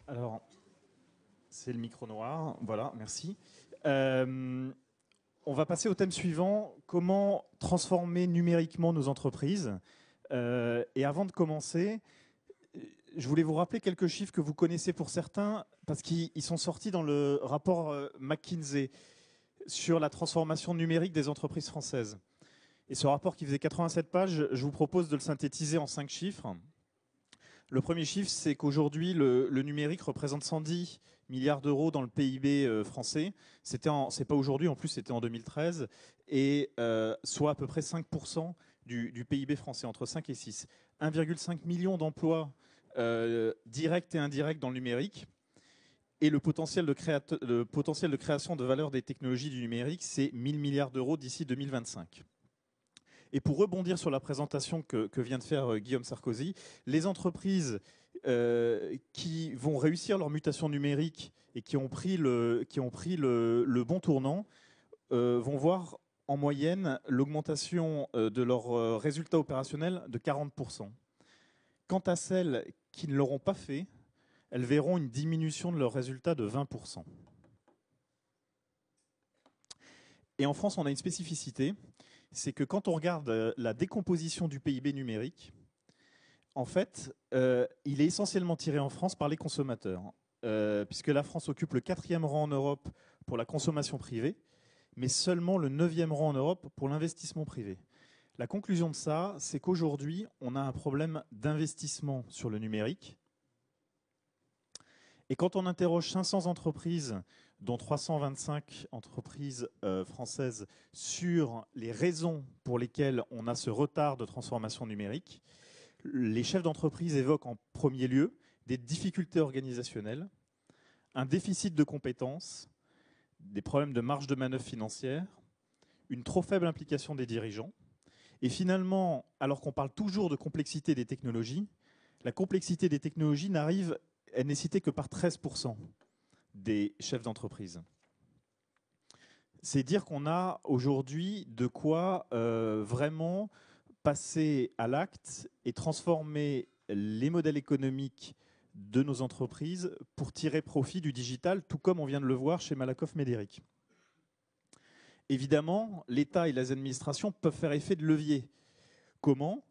Alors, c'est le micro noir. Voilà, merci. On va passer au thème suivant. Comment transformer numériquement nos entreprises? Et avant de commencer, je voulais vous rappeler quelques chiffres que vous connaissez pour certains, parce qu'ils sont sortis dans le rapport McKinsey sur la transformation numérique des entreprises françaises. Et ce rapport qui faisait 87 pages, je vous propose de le synthétiser en 5 chiffres. Le premier chiffre, c'est qu'aujourd'hui, le numérique représente 110 milliards d'euros dans le PIB français. C'est pas aujourd'hui, en plus, c'était en 2013, et soit à peu près 5% du PIB français, entre 5 et 6. 1,5 million d'emplois directs et indirects dans le numérique. Et le potentiel de création de valeur des technologies du numérique, c'est 1 000 milliards d'euros d'ici 2025. Et pour rebondir sur la présentation que vient de faire Guillaume Sarkozy, les entreprises qui vont réussir leur mutation numérique et qui ont pris le bon tournant vont voir en moyenne l'augmentation de leurs résultats opérationnels de 40%. Quant à celles qui ne l'auront pas fait, elles verront une diminution de leurs résultats de 20%. Et en France, on a une spécificité, c'est que quand on regarde la décomposition du PIB numérique, en fait, il est essentiellement tiré en France par les consommateurs, puisque la France occupe le 4e rang en Europe pour la consommation privée, mais seulement le 9e rang en Europe pour l'investissement privé. La conclusion de ça, c'est qu'aujourd'hui, on a un problème d'investissement sur le numérique. Et quand on interroge 500 entreprises, dont 325 entreprises françaises, sur les raisons pour lesquelles on a ce retard de transformation numérique, les chefs d'entreprise évoquent en premier lieu des difficultés organisationnelles, un déficit de compétences, des problèmes de marge de manœuvre financière, une trop faible implication des dirigeants. Et finalement, alors qu'on parle toujours de complexité des technologies, la complexité des technologies n'est citée que par 13% des chefs d'entreprise. C'est dire qu'on a aujourd'hui de quoi vraiment passer à l'acte et transformer les modèles économiques de nos entreprises pour tirer profit du digital, tout comme on vient de le voir chez Malakoff Médéric. Évidemment, l'État et les administrations peuvent faire effet de levier. Comment ?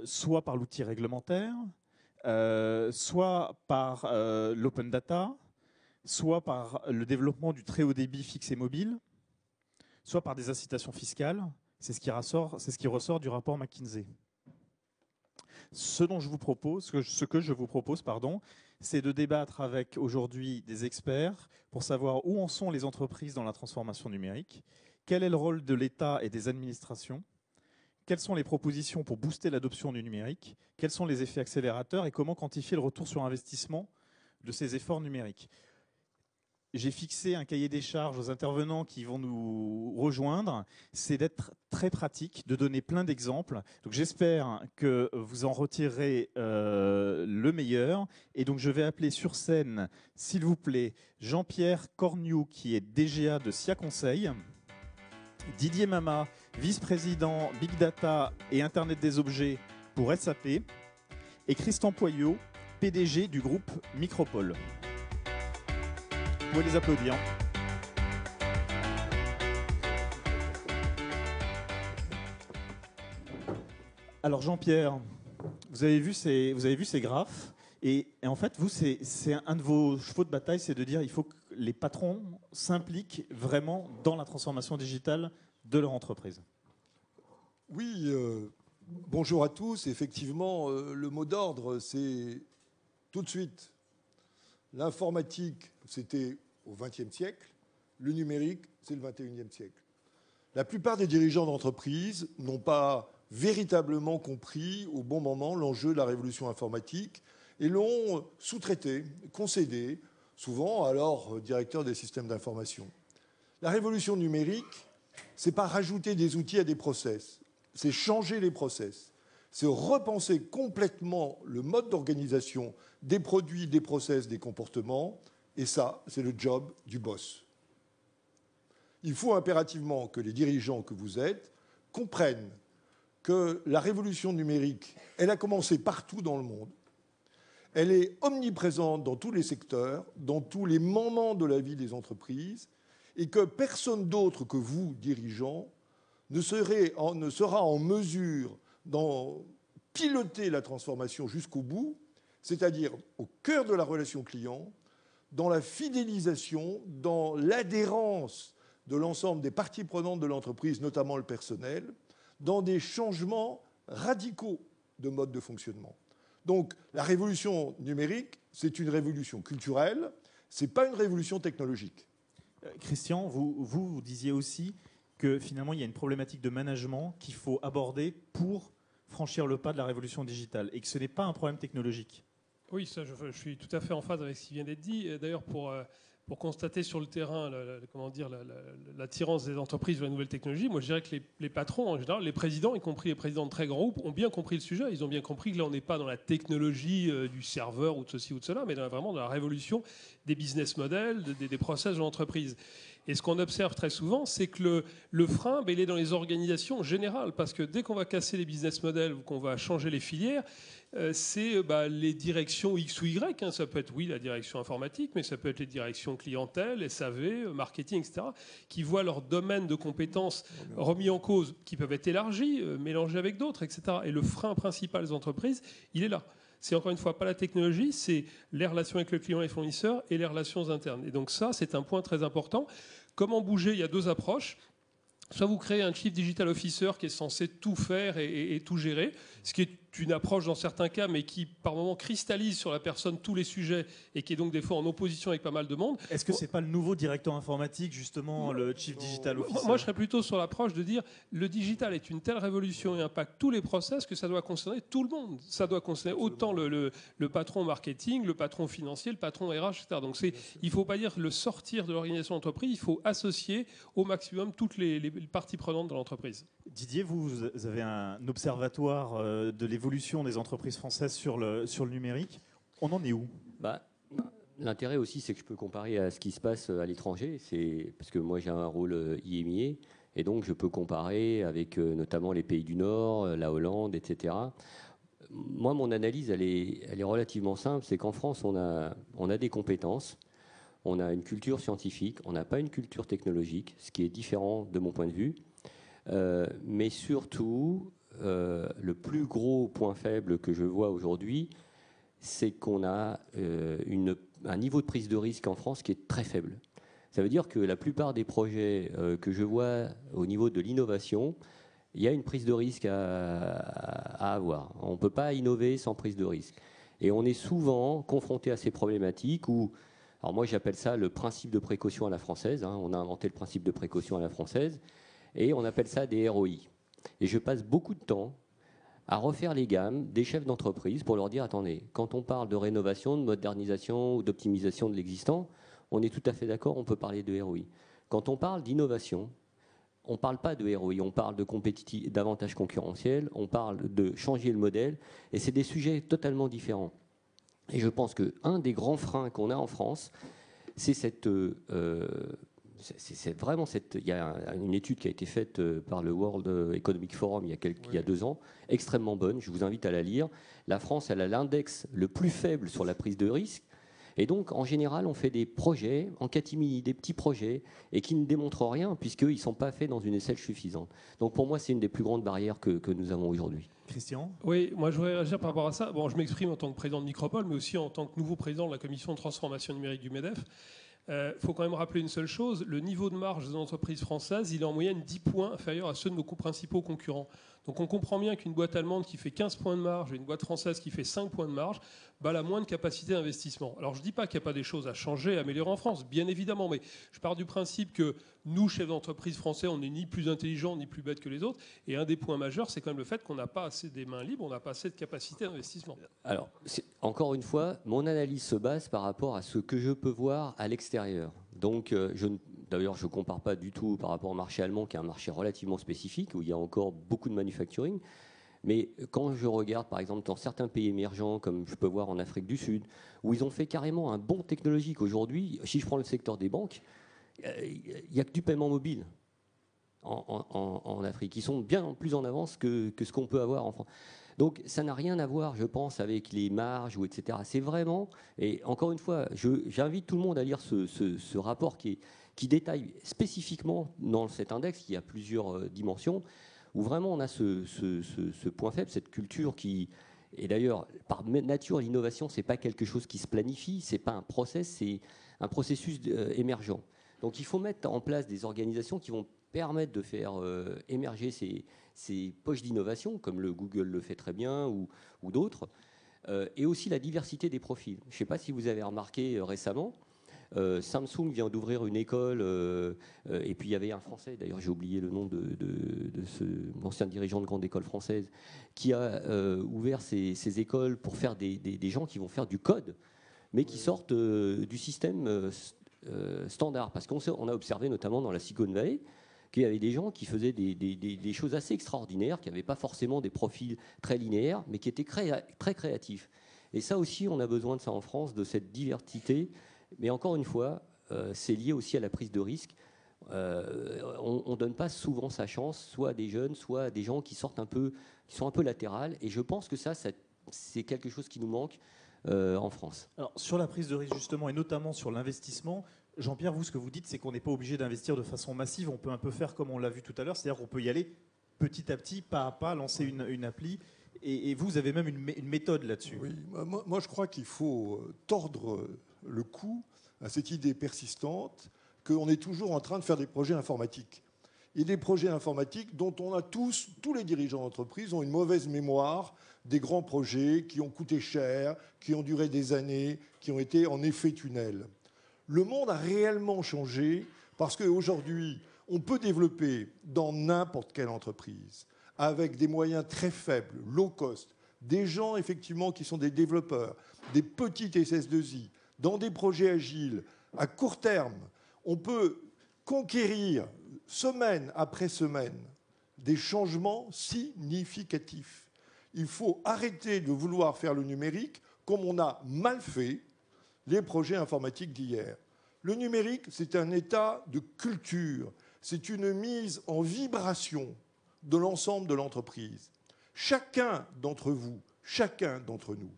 Soit par l'outil réglementaire, soit par l'open data, soit par le développement du très haut débit fixe et mobile, soit par des incitations fiscales. C'est ce qui ressort du rapport McKinsey. Ce que je vous propose, c'est de débattre avec aujourd'hui des experts pour savoir où en sont les entreprises dans la transformation numérique, quel est le rôle de l'État et des administrations, quelles sont les propositions pour booster l'adoption du numérique, quels sont les effets accélérateurs et comment quantifier le retour sur investissement de ces efforts numériques. J'ai fixé un cahier des charges aux intervenants qui vont nous rejoindre. C'est d'être très pratique, de donner plein d'exemples. Donc j'espère que vous en retirerez le meilleur. Et donc je vais appeler sur scène, s'il vous plaît, Jean-Pierre Corniou, qui est DGA de SIA Conseil, Didier Mama, vice-président Big Data et Internet des Objets pour SAP, et Christian Poyot, PDG du groupe Micropole. Vous pouvez les applaudir. Alors Jean-Pierre, vous avez vu ces graphes et en fait, vous, c'est un de vos chevaux de bataille, c'est de dire il faut que les patrons s'impliquent vraiment dans la transformation digitale de leur entreprise. Oui, bonjour à tous. Effectivement, le mot d'ordre, c'est tout de suite. L'informatique, c'était au XXe siècle. Le numérique, c'est le XXIe siècle. La plupart des dirigeants d'entreprise n'ont pas véritablement compris au bon moment l'enjeu de la révolution informatique et l'ont sous-traité, concédé, souvent alors directeur des systèmes d'information. La révolution numérique, c'est pas rajouter des outils à des process, c'est changer les process. C'est repenser complètement le mode d'organisation des produits, des process, des comportements. Et ça, c'est le job du boss. Il faut impérativement que les dirigeants que vous êtes comprennent que la révolution numérique, elle a commencé partout dans le monde. Elle est omniprésente dans tous les secteurs, dans tous les moments de la vie des entreprises, et que personne d'autre que vous, dirigeants, ne sera en mesure d'en piloter la transformation jusqu'au bout, c'est-à-dire au cœur de la relation client, dans la fidélisation, dans l'adhérence de l'ensemble des parties prenantes de l'entreprise, notamment le personnel, dans des changements radicaux de mode de fonctionnement. Donc la révolution numérique, c'est une révolution culturelle, ce n'est pas une révolution technologique. Christian, vous disiez aussi que finalement il y a une problématique de management qu'il faut aborder pour franchir le pas de la révolution digitale et que ce n'est pas un problème technologique. Oui, ça, je suis tout à fait en phase avec ce qui vient d'être dit. D'ailleurs, pour constater sur le terrain l'attirance des entreprises vers la nouvelle technologie, moi je dirais que les patrons, en général, les présidents, y compris les présidents de très grands groupes, ont bien compris le sujet. Ils ont bien compris que là, on n'est pas dans la technologie du serveur ou de ceci ou de cela, mais vraiment dans la révolution des business models, des process de l'entreprise. Et ce qu'on observe très souvent, c'est que le frein, il est dans les organisations générales. Parce que dès qu'on va casser les business models ou qu'on va changer les filières, c'est les directions X ou Y. Hein. Ça peut être, oui, la direction informatique, mais ça peut être les directions clientèle, SAV, marketing, etc., qui voient leur domaine de compétences remis en cause, qui peuvent être élargis, mélangés avec d'autres, etc. Et le frein principal des entreprises, il est là. C'est encore une fois pas la technologie, c'est les relations avec le client et les fournisseurs et les relations internes. Et donc ça, c'est un point très important. Comment bouger? Il y a deux approches. Soit vous créez un Chief Digital Officer qui est censé tout faire et tout gérer, ce qui est une approche dans certains cas, mais qui par moments cristallise sur la personne tous les sujets et qui est donc des fois en opposition avec pas mal de monde. Est-ce que c'est pas le nouveau directeur informatique, justement, le Chief Digital Officer? Moi, je serais plutôt sur l'approche de dire le digital est une telle révolution et impacte tous les process que ça doit concerner tout le monde. Ça doit concerner autant le patron marketing, le patron financier, le patron RH, etc. Donc il ne faut pas dire le sortir de l'organisation d'entreprise, il faut associer au maximum toutes les parties prenantes de l'entreprise. Didier, vous avez un observatoire de l'évolution des entreprises françaises sur le numérique. On en est où? L'intérêt aussi, c'est que je peux comparer à ce qui se passe à l'étranger. C'est parce que moi, j'ai un rôle IMIA, et donc je peux comparer avec notamment les pays du Nord, la Hollande, etc. Moi, mon analyse, elle est relativement simple. C'est qu'en France, on a des compétences, on a une culture scientifique, on n'a pas une culture technologique, ce qui est différent de mon point de vue. Mais surtout, le plus gros point faible que je vois aujourd'hui, c'est qu'on a un niveau de prise de risque en France qui est très faible. Ça veut dire que la plupart des projets que je vois au niveau de l'innovation, il y a une prise de risque à avoir. On ne peut pas innover sans prise de risque. Et on est souvent confronté à ces problématiques où, alors moi j'appelle ça le principe de précaution à la française, hein. On a inventé le principe de précaution à la française, et on appelle ça des ROI. Et je passe beaucoup de temps à refaire les gammes des chefs d'entreprise pour leur dire, attendez, quand on parle de rénovation, de modernisation ou d'optimisation de l'existant, on est tout à fait d'accord, on peut parler de ROI. Quand on parle d'innovation, on ne parle pas de ROI, on parle de d'avantages concurrentiels, on parle de changer le modèle, et c'est des sujets totalement différents. Et je pense qu'un des grands freins qu'on a en France, c'est il y a une étude qui a été faite par le World Economic Forum il y a 2 ans, extrêmement bonne, je vous invite à la lire. La France, elle a l'index le plus faible sur la prise de risque. Et donc, en général, on fait des projets en catimini, des petits projets, et qui ne démontrent rien, puisqu'ils ne sont pas faits dans une échelle suffisante. Donc, pour moi, c'est une des plus grandes barrières que nous avons aujourd'hui. Christian? Oui, moi je voudrais réagir par rapport à ça. Bon, je m'exprime en tant que président de Micropole, mais aussi en tant que nouveau président de la commission de transformation numérique du MEDEF. Faut quand même rappeler une seule chose, le niveau de marge des entreprises françaises, il est en moyenne 10 points inférieur à ceux de nos principaux concurrents. Donc on comprend bien qu'une boîte allemande qui fait 15 points de marge et une boîte française qui fait 5 points de marge, elle a moins de capacité d'investissement. Alors je ne dis pas qu'il n'y a pas des choses à changer, à améliorer en France, bien évidemment, mais je pars du principe que nous, chefs d'entreprise français, on n'est ni plus intelligents ni plus bêtes que les autres. Et un des points majeurs, c'est quand même le fait qu'on n'a pas assez des mains libres, on n'a pas assez de capacité d'investissement. Alors, encore une fois, mon analyse se base par rapport à ce que je peux voir à l'extérieur. Donc, d'ailleurs, je ne compare pas du tout par rapport au marché allemand, qui est un marché relativement spécifique, où il y a encore beaucoup de manufacturing. Mais quand je regarde, par exemple, dans certains pays émergents, comme je peux voir en Afrique du Sud, où ils ont fait carrément un bond technologique aujourd'hui, si je prends le secteur des banques, il n'y a que du paiement mobile en Afrique. Ils sont bien plus en avance que ce qu'on peut avoir en France. Donc ça n'a rien à voir, je pense, avec les marges, ou etc. C'est vraiment, et encore une fois, j'invite tout le monde à lire ce rapport qui détaille spécifiquement dans cet index, qui a plusieurs dimensions, où vraiment on a ce point faible, cette culture qui... Et d'ailleurs, par nature, l'innovation, ce n'est pas quelque chose qui se planifie, ce n'est pas un process, c'est un processus émergent. Donc il faut mettre en place des organisations qui vont permettre de faire émerger ces poches d'innovation, comme le Google le fait très bien, ou d'autres, et aussi la diversité des profils. Je ne sais pas si vous avez remarqué récemment, Samsung vient d'ouvrir une école, et puis il y avait un Français, d'ailleurs j'ai oublié le nom de ce ancien dirigeant de grande école française, qui a ouvert ces écoles pour faire des gens qui vont faire du code, mais qui sortent du système standard. Parce qu'on a observé notamment dans la Silicon Valley qu'il y avait des gens qui faisaient des choses assez extraordinaires, qui n'avaient pas forcément des profils très linéaires, mais qui étaient très créatifs. Et ça aussi, on a besoin de ça en France, de cette diversité. Mais encore une fois, c'est lié aussi à la prise de risque. On ne donne pas souvent sa chance, soit à des jeunes, soit à des gens qui sont un peu latérales. Et je pense que ça c'est quelque chose qui nous manque en France. Alors, sur la prise de risque, justement, et notamment sur l'investissement, Jean-Pierre, vous, ce que vous dites, c'est qu'on n'est pas obligé d'investir de façon massive. On peut un peu faire comme on l'a vu tout à l'heure, c'est-à-dire qu'on peut y aller petit à petit, pas à pas, lancer une appli. Et vous avez même une méthode là-dessus. Oui, moi, je crois qu'il faut tordre le cou à cette idée persistante qu'on est toujours en train de faire des projets informatiques. Et des projets informatiques dont on a tous les dirigeants d'entreprise ont une mauvaise mémoire des grands projets qui ont coûté cher, qui ont duré des années, qui ont été en effet tunnel. Le monde a réellement changé parce qu'aujourd'hui, on peut développer dans n'importe quelle entreprise, avec des moyens très faibles, low cost, des gens effectivement qui sont des développeurs, des petites SS2I, dans des projets agiles, à court terme, on peut conquérir semaine après semaine des changements significatifs. Il faut arrêter de vouloir faire le numérique comme on a mal fait les projets informatiques d'hier. Le numérique, c'est un état de culture, c'est une mise en vibration de l'ensemble de l'entreprise. Chacun d'entre vous, chacun d'entre nous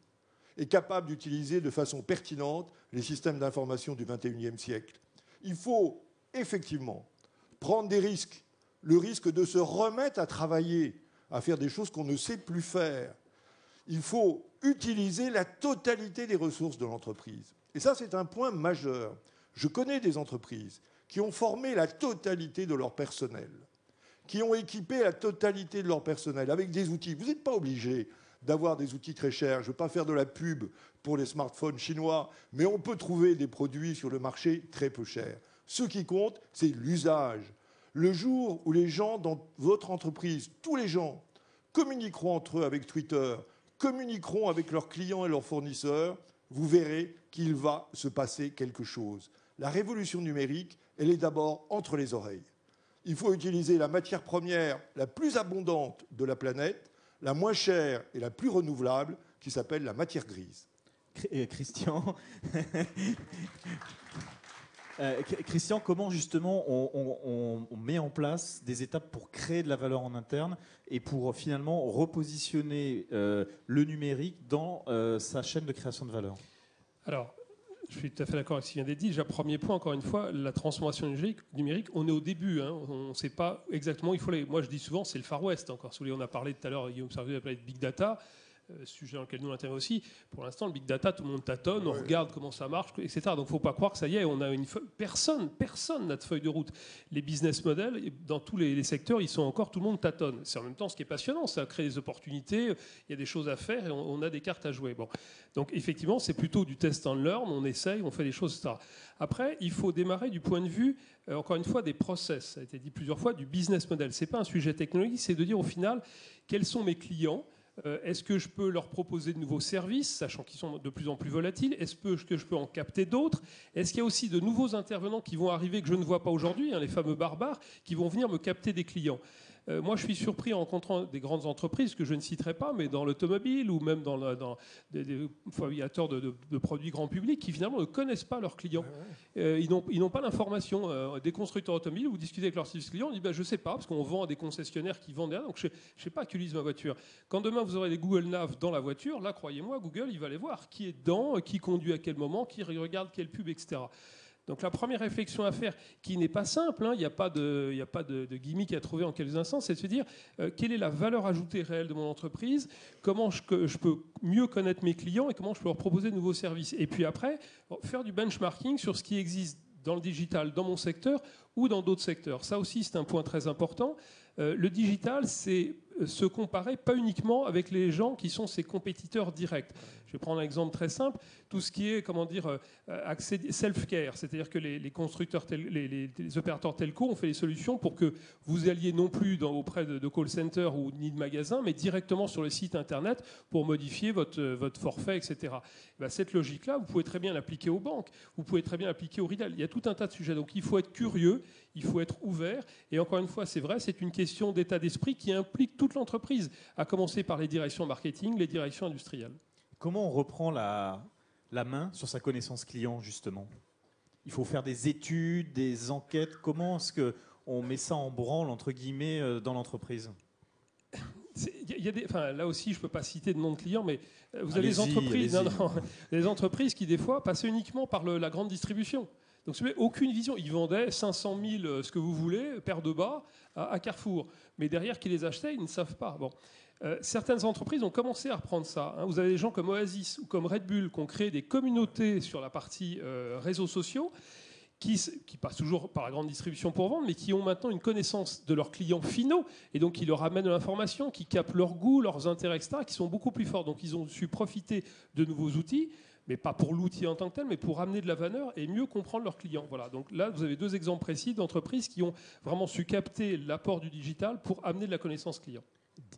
est capable d'utiliser de façon pertinente les systèmes d'information du XXIe siècle. Il faut effectivement prendre des risques, le risque de se remettre à travailler, à faire des choses qu'on ne sait plus faire. Il faut utiliser la totalité des ressources de l'entreprise. Et ça, c'est un point majeur. Je connais des entreprises qui ont formé la totalité de leur personnel, qui ont équipé la totalité de leur personnel avec des outils. Vous n'êtes pas obligé d'avoir des outils très chers. Je ne veux pas faire de la pub pour les smartphones chinois, mais on peut trouver des produits sur le marché très peu chers. Ce qui compte, c'est l'usage. Le jour où les gens dans votre entreprise, tous les gens, communiqueront entre eux avec Twitter, communiqueront avec leurs clients et leurs fournisseurs, vous verrez qu'il va se passer quelque chose. La révolution numérique, elle est d'abord entre les oreilles. Il faut utiliser la matière première la plus abondante de la planète, la moins chère et la plus renouvelable, qui s'appelle la matière grise. Christian, Christian, comment justement on met en place des étapes pour créer de la valeur en interne et pour finalement repositionner le numérique dans sa chaîne de création de valeur? Alors, je suis tout à fait d'accord avec ce qui vient d'être dit. Déjà, premier point, encore une fois, la transformation numérique, on est au début. Hein, on ne sait pas exactement. Moi, je dis souvent, c'est le Far West. Encore, si vous voulez, on a parlé tout à l'heure, Guillaume Sarkozy a parlé de Big Data, sujet dans lequel nous on intervient aussi. Pour l'instant, le Big Data, tout le monde tâtonne, on regarde comment ça marche, etc. Donc, il ne faut pas croire que ça y est, on a personne n'a de feuille de route. Les business models, dans tous les secteurs, ils sont encore, tout le monde tâtonne. C'est en même temps ce qui est passionnant, ça crée des opportunités, il y a des choses à faire et on a des cartes à jouer. Bon. Donc, effectivement, c'est plutôt du test and learn, on essaye, on fait des choses, etc. Après, il faut démarrer du point de vue, encore une fois, des process. Ça a été dit plusieurs fois, du business model. Ce n'est pas un sujet technologique, c'est de dire au final, quels sont mes clients ? Est-ce que je peux leur proposer de nouveaux services, sachant qu'ils sont de plus en plus volatiles? Est-ce que je peux en capter d'autres? Est-ce qu'il y a aussi de nouveaux intervenants qui vont arriver que je ne vois pas aujourd'hui, hein, les fameux barbares, qui vont venir me capter des clients? Moi, je suis surpris en rencontrant des grandes entreprises que je ne citerai pas, mais dans l'automobile ou même dans des fabricateurs de produits grand public qui finalement ne connaissent pas leurs clients. Ils n'ont pas l'information. Des constructeurs automobiles, vous discutez avec leur service client, on dit je ne sais pas, parce qu'on vend à des concessionnaires qui vendent derrière, donc je ne sais pas qui utilise ma voiture. Quand demain vous aurez les Google Nav dans la voiture, là, croyez-moi, Google, il va aller voir qui est dedans, qui conduit à quel moment, qui regarde quelle pub, etc. Donc la première réflexion à faire, qui n'est pas simple, il n'y a pas de gimmick à trouver en quelques instants, c'est de se dire quelle est la valeur ajoutée réelle de mon entreprise, comment je peux mieux connaître mes clients et comment je peux leur proposer de nouveaux services. Et puis après, faire du benchmarking sur ce qui existe dans le digital, dans mon secteur ou dans d'autres secteurs. Ça aussi, c'est un point très important. Le digital, c'est se comparer pas uniquement avec les gens qui sont ses compétiteurs directs. Je vais prendre un exemple très simple. Tout ce qui est, accès self-care, c'est-à-dire que les constructeurs, les opérateurs telco ont fait des solutions pour que vous alliez non plus auprès de call center ou ni de magasins, mais directement sur le site internet pour modifier votre forfait, etc. Cette logique-là, vous pouvez très bien l'appliquer aux banques, vous pouvez très bien l'appliquer au retail. Il y a tout un tas de sujets. Donc il faut être curieux, il faut être ouvert. Et encore une fois, c'est vrai, c'est une question d'état d'esprit qui implique toute l'entreprise, à commencer par les directions marketing, les directions industrielles. Comment on reprend la main sur sa connaissance client, justement? Il faut faire des études, des enquêtes. Comment est-ce qu'on met ça en branle, entre guillemets, dans l'entreprise? Là aussi, je ne peux pas citer de nom de clients, mais vous avez des entreprises, des entreprises qui, des fois, passent uniquement par la grande distribution. Donc, vous n'avez aucune vision. Ils vendaient 500 000, ce que vous voulez, paire de bas, à Carrefour. Mais derrière, qui les achetaient, ils ne savent pas. Bon. Certaines entreprises ont commencé à reprendre ça. Vous avez des gens comme Oasis ou comme Red Bull qui ont créé des communautés sur la partie réseaux sociaux qui passent toujours par la grande distribution pour vendre, mais qui ont maintenant une connaissance de leurs clients finaux et donc qui leur amènent de l'information, qui captent leur goût, leurs intérêts, etc., qui sont beaucoup plus forts. Donc ils ont su profiter de nouveaux outils, mais pas pour l'outil en tant que tel, mais pour amener de la valeur et mieux comprendre leurs clients. Voilà. Donc là, vous avez deux exemples précis d'entreprises qui ont vraiment su capter l'apport du digital pour amener de la connaissance client.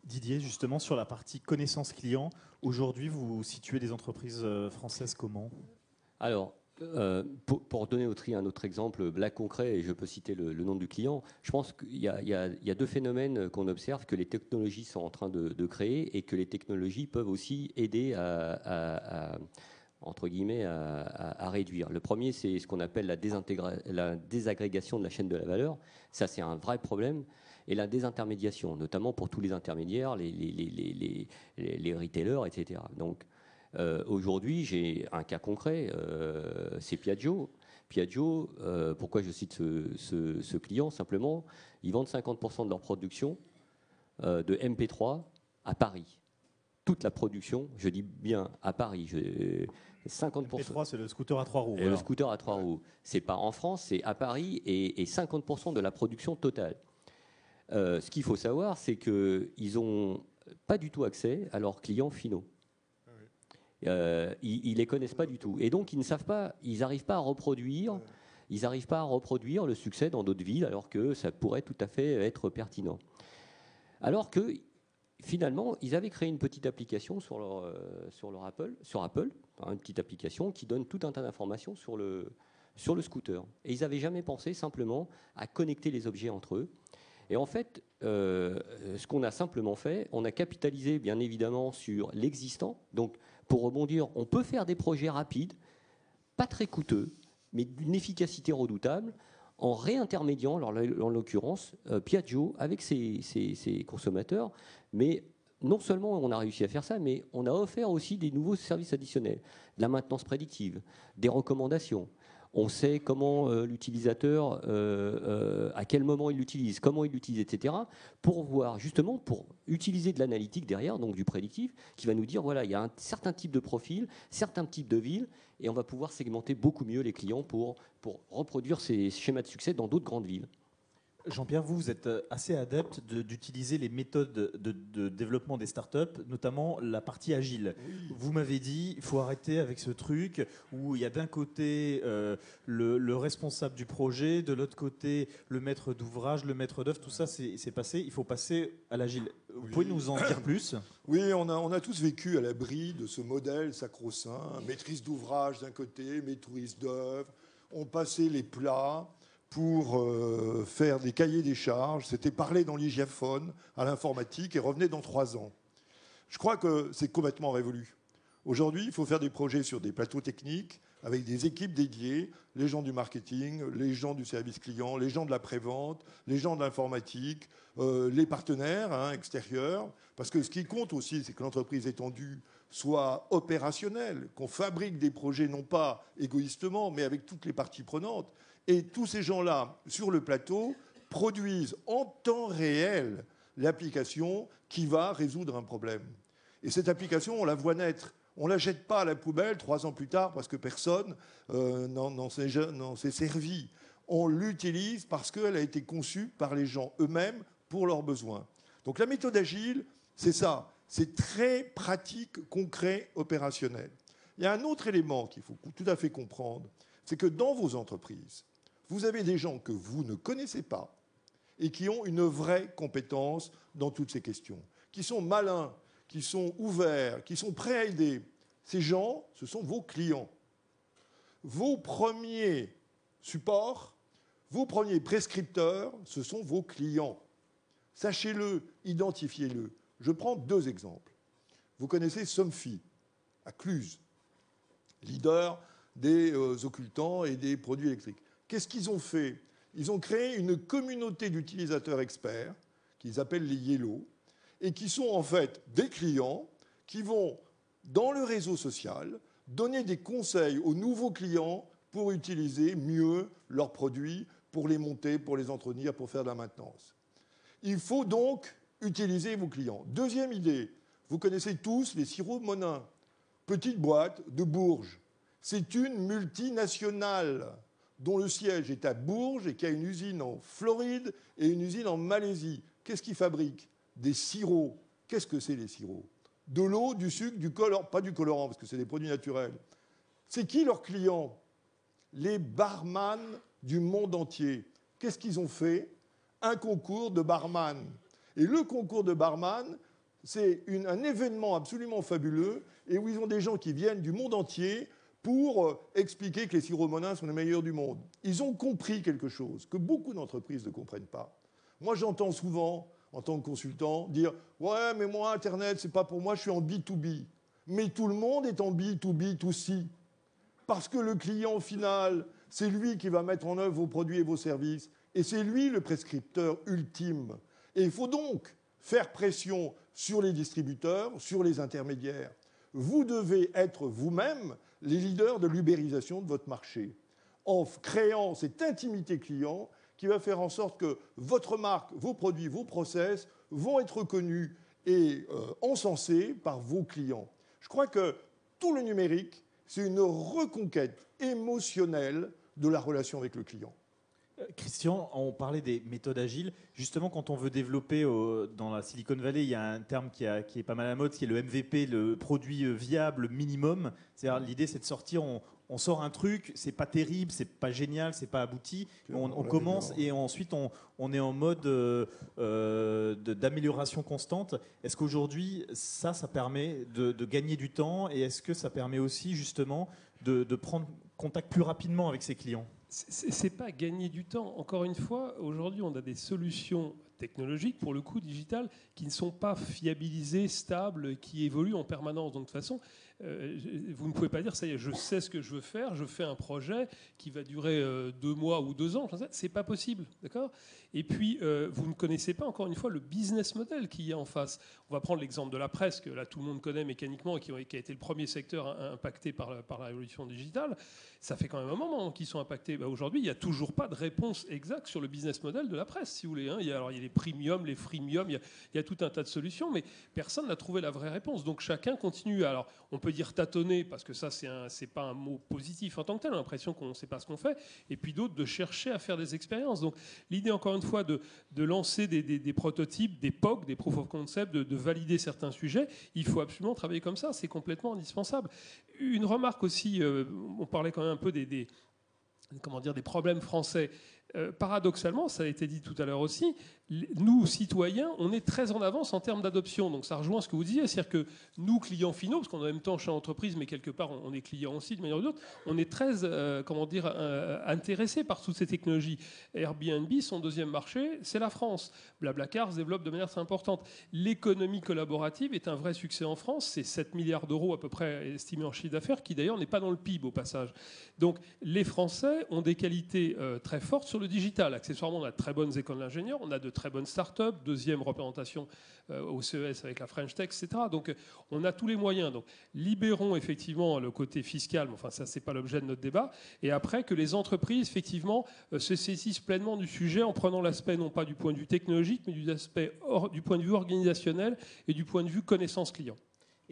Didier, justement, sur la partie connaissance client, aujourd'hui, vous situez des entreprises françaises comment? Alors, pour donner un autre exemple là concret, et je peux citer le nom du client, je pense qu'il y a deux phénomènes qu'on observe, que les technologies sont en train de créer et que les technologies peuvent aussi aider entre guillemets, à réduire. Le premier, c'est ce qu'on appelle la désagrégation de la chaîne de la valeur. Ça, c'est un vrai problème. Et la désintermédiation, notamment pour tous les intermédiaires, les retailers, etc. Donc, aujourd'hui, j'ai un cas concret, c'est Piaggio. Piaggio, pourquoi je cite ce client? Simplement, ils vendent 50% de leur production de MP3 à Paris. Toute la production, je dis bien à Paris, 50%. MP3, c'est le scooter à 3 roues. Le scooter à 3 roues. C'est pas en France, c'est à Paris et 50% de la production totale. Ce qu'il faut savoir, c'est qu'ils n'ont pas du tout accès à leurs clients finaux. Ils les connaissent pas du tout. Et donc, ils ne savent pas, ils n'arrivent pas à reproduire. Ils n'arrivent pas à reproduire le succès dans d'autres villes, alors que ça pourrait tout à fait être pertinent. Alors que finalement, ils avaient créé une petite application sur Apple, une petite application qui donne tout un tas d'informations sur le scooter. Et ils n'avaient jamais pensé simplement à connecter les objets entre eux. Et en fait, ce qu'on a simplement fait, on a capitalisé bien évidemment sur l'existant. Donc, pour rebondir, on peut faire des projets rapides, pas très coûteux, mais d'une efficacité redoutable, en réintermédiant, en l'occurrence, Piaggio avec ses consommateurs. Mais non seulement on a réussi à faire ça, mais on a offert aussi des nouveaux services additionnels, de la maintenance prédictive, des recommandations. On sait comment l'utilisateur, à quel moment il l'utilise, comment il l'utilise, etc. Pour voir, justement, pour utiliser de l'analytique derrière, donc du prédictif, qui va nous dire, voilà, il y a un certain type de profil, certains types de villes, et on va pouvoir segmenter beaucoup mieux les clients pour reproduire ces schémas de succès dans d'autres grandes villes. Jean-Pierre, vous êtes assez adepte d'utiliser les méthodes de développement des startups, notamment la partie agile. Oui. Vous m'avez dit, il faut arrêter avec ce truc où il y a d'un côté le responsable du projet, de l'autre côté le maître d'ouvrage, le maître d'œuvre, tout ça c'est passé, il faut passer à l'agile. Vous pouvez nous en dire plus? Oui, on a tous vécu à l'abri de ce modèle sacro-saint, maîtrise d'ouvrage d'un côté, maîtrise d'œuvre, on passait les plats. pour faire des cahiers des charges. C'était parler dans l'hygiaphone à l'informatique et revenait dans 3 ans. Je crois que c'est complètement révolu. Aujourd'hui, il faut faire des projets sur des plateaux techniques avec des équipes dédiées, les gens du marketing, les gens du service client, les gens de la prévente, les gens de l'informatique, les partenaires extérieurs. Parce que ce qui compte aussi, c'est que l'entreprise étendue soit opérationnelle, qu'on fabrique des projets non pas égoïstement, mais avec toutes les parties prenantes. Et tous ces gens-là, sur le plateau, produisent en temps réel l'application qui va résoudre un problème. Et cette application, on la voit naître. On ne la jette pas à la poubelle 3 ans plus tard parce que personne n'en s'est servi. On l'utilise parce qu'elle a été conçue par les gens eux-mêmes pour leurs besoins. Donc la méthode agile, c'est ça. C'est très pratique, concret, opérationnel. Il y a un autre élément qu'il faut tout à fait comprendre, c'est que dans vos entreprises, vous avez des gens que vous ne connaissez pas et qui ont une vraie compétence dans toutes ces questions, qui sont malins, qui sont ouverts, qui sont prêts à aider. Ces gens, ce sont vos clients. Vos premiers supports, vos premiers prescripteurs, ce sont vos clients. Sachez-le, identifiez-le. Je prends 2 exemples. Vous connaissez Somfy, à Cluses, leader des occultants et des produits électriques. Qu'est-ce qu'ils ont fait? Ils ont créé une communauté d'utilisateurs experts, qu'ils appellent les Yellow, et qui sont en fait des clients qui vont, dans le réseau social, donner des conseils aux nouveaux clients pour utiliser mieux leurs produits, pour les monter, pour les entretenir, pour faire de la maintenance. Il faut donc utiliser vos clients. Deuxième idée, vous connaissez tous les sirops Monin, petite boîte de Bourges. C'est une multinationale dont le siège est à Bourges et qui a une usine en Floride et une usine en Malaisie. Qu'est-ce qu'ils fabriquent? Des sirops. Qu'est-ce que c'est les sirops? De l'eau, du sucre, du colorant, pas du colorant parce que c'est des produits naturels. C'est qui leurs clients? Les barman du monde entier. Qu'est-ce qu'ils ont fait? Un concours de barman. Et le concours de barman, c'est un événement absolument fabuleux et où ils ont des gens qui viennent du monde entier pour expliquer que les sirops Monin sont les meilleurs du monde. Ils ont compris quelque chose que beaucoup d'entreprises ne comprennent pas. Moi, j'entends souvent, en tant que consultant, dire « Ouais, mais moi, Internet, c'est pas pour moi, je suis en B2B. » Mais tout le monde est en B2B2C. Parce que le client final, c'est lui qui va mettre en œuvre vos produits et vos services. Et c'est lui le prescripteur ultime. Et il faut donc faire pression sur les distributeurs, sur les intermédiaires. Vous devez être vous-même les leaders de l'ubérisation de votre marché, en créant cette intimité client qui va faire en sorte que votre marque, vos produits, vos process vont être reconnus et encensés par vos clients. Je crois que tout le numérique, c'est une reconquête émotionnelle de la relation avec le client. Christian, on parlait des méthodes agiles. Justement, quand on veut développer dans la Silicon Valley, il y a un terme qui est pas mal à la mode, qui est le MVP, le produit viable minimum. C'est-à-dire, l'idée, c'est de sortir, on sort un truc, c'est pas terrible, c'est pas génial, c'est pas abouti. On commence et ensuite on est en mode d'amélioration constante. Est-ce qu'aujourd'hui, ça permet de gagner du temps et est-ce que ça permet aussi justement de prendre contact plus rapidement avec ses clients? C'est pas gagner du temps. Encore une fois, aujourd'hui, on a des solutions technologiques, pour le coup, digitales, qui ne sont pas fiabilisées, stables, qui évoluent en permanence. Donc, de toute façon, vous ne pouvez pas dire, ça y est, je sais ce que je veux faire, je fais un projet qui va durer 2 mois ou 2 ans. C'est pas possible, d'accord? Et puis, vous ne connaissez pas, encore une fois, le business model qu'il y a en face. On va prendre l'exemple de la presse, que là, tout le monde connaît mécaniquement et qui a été le premier secteur impacté par la révolution digitale. Ça fait quand même un moment qu'ils sont impactés. Aujourd'hui, il n'y a toujours pas de réponse exacte sur le business model de la presse, si vous voulez. Il y a les premiums, les freemiums, il y a tout un tas de solutions, mais personne n'a trouvé la vraie réponse. Donc chacun continue. Alors, on peut dire tâtonner, parce que ça, c'est pas un mot positif en tant que tel. On a l'impression qu'on ne sait pas ce qu'on fait. Et puis d'autres, de chercher à faire des expériences. Donc l'idée, encore une fois, de lancer des prototypes, des POC, des proof of concept, de valider certains sujets, il faut absolument travailler comme ça. C'est complètement indispensable. Une remarque aussi, on parlait quand même un peu des problèmes français. paradoxalement, ça a été dit tout à l'heure aussi, nous, citoyens, on est très en avance en termes d'adoption. Donc ça rejoint ce que vous disiez, c'est-à-dire que nous, clients finaux, parce qu'en même temps, chez l'entreprise, mais quelque part, on est clients aussi de manière ou d'autre, on est très intéressés par toutes ces technologies. Airbnb, son deuxième marché, c'est la France. Blablacar se développe de manière très importante. L'économie collaborative est un vrai succès en France. C'est 7 milliards d'euros à peu près estimés en chiffre d'affaires, qui d'ailleurs n'est pas dans le PIB au passage. Donc les Français ont des qualités très fortes sur le digital. Accessoirement, on a de très bonnes écoles d'ingénieurs, on a de très bonnes start-up, deuxième représentation au CES avec la French Tech, etc. Donc on a tous les moyens. Donc libérons effectivement le côté fiscal, mais enfin ça c'est pas l'objet de notre débat. Et après que les entreprises effectivement se saisissent pleinement du sujet en prenant l'aspect non pas du point de vue technologique, mais du point de vue organisationnel et du point de vue connaissance client.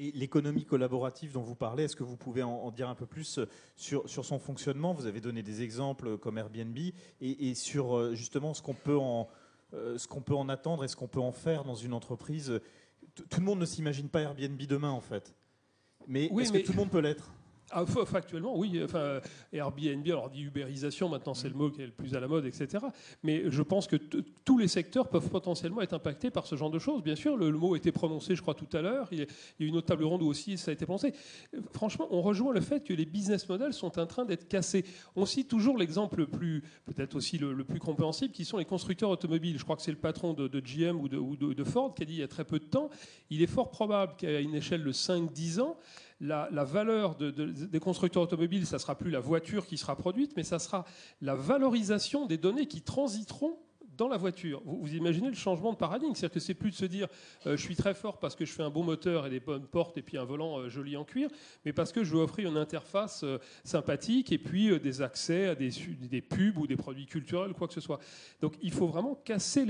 Et l'économie collaborative dont vous parlez, est-ce que vous pouvez en dire un peu plus sur son fonctionnement? Vous avez donné des exemples comme Airbnb et sur justement ce qu'on peut en attendre et ce qu'on peut en faire dans une entreprise. Tout le monde ne s'imagine pas Airbnb demain en fait. Mais oui, est-ce que tout le monde peut l'être? Factuellement, oui. Enfin, Airbnb, alors dit ubérisation, maintenant c'est le mot qui est le plus à la mode, etc. Mais je pense que tous les secteurs peuvent potentiellement être impactés par ce genre de choses. Bien sûr, le mot a été prononcé, je crois, tout à l'heure. Il y a eu une autre table ronde où aussi ça a été prononcé. Franchement, on rejoint le fait que les business models sont en train d'être cassés. On cite toujours l'exemple le plus, peut-être aussi le plus compréhensible, qui sont les constructeurs automobiles. Je crois que c'est le patron de GM ou de Ford qui a dit il y a très peu de temps, il est fort probable qu'à une échelle de 5-10 ans, la valeur des constructeurs automobiles, ça ne sera plus la voiture qui sera produite, mais ça sera la valorisation des données qui transiteront dans la voiture. Vous imaginez le changement de paradigme, c'est-à-dire que c'est plus de se dire je suis très fort parce que je fais un bon moteur et des bonnes portes et puis un volant joli en cuir, mais parce que je veux offrir une interface sympathique et puis des accès à des pubs ou des produits culturels, quoi que ce soit. Donc il faut vraiment casser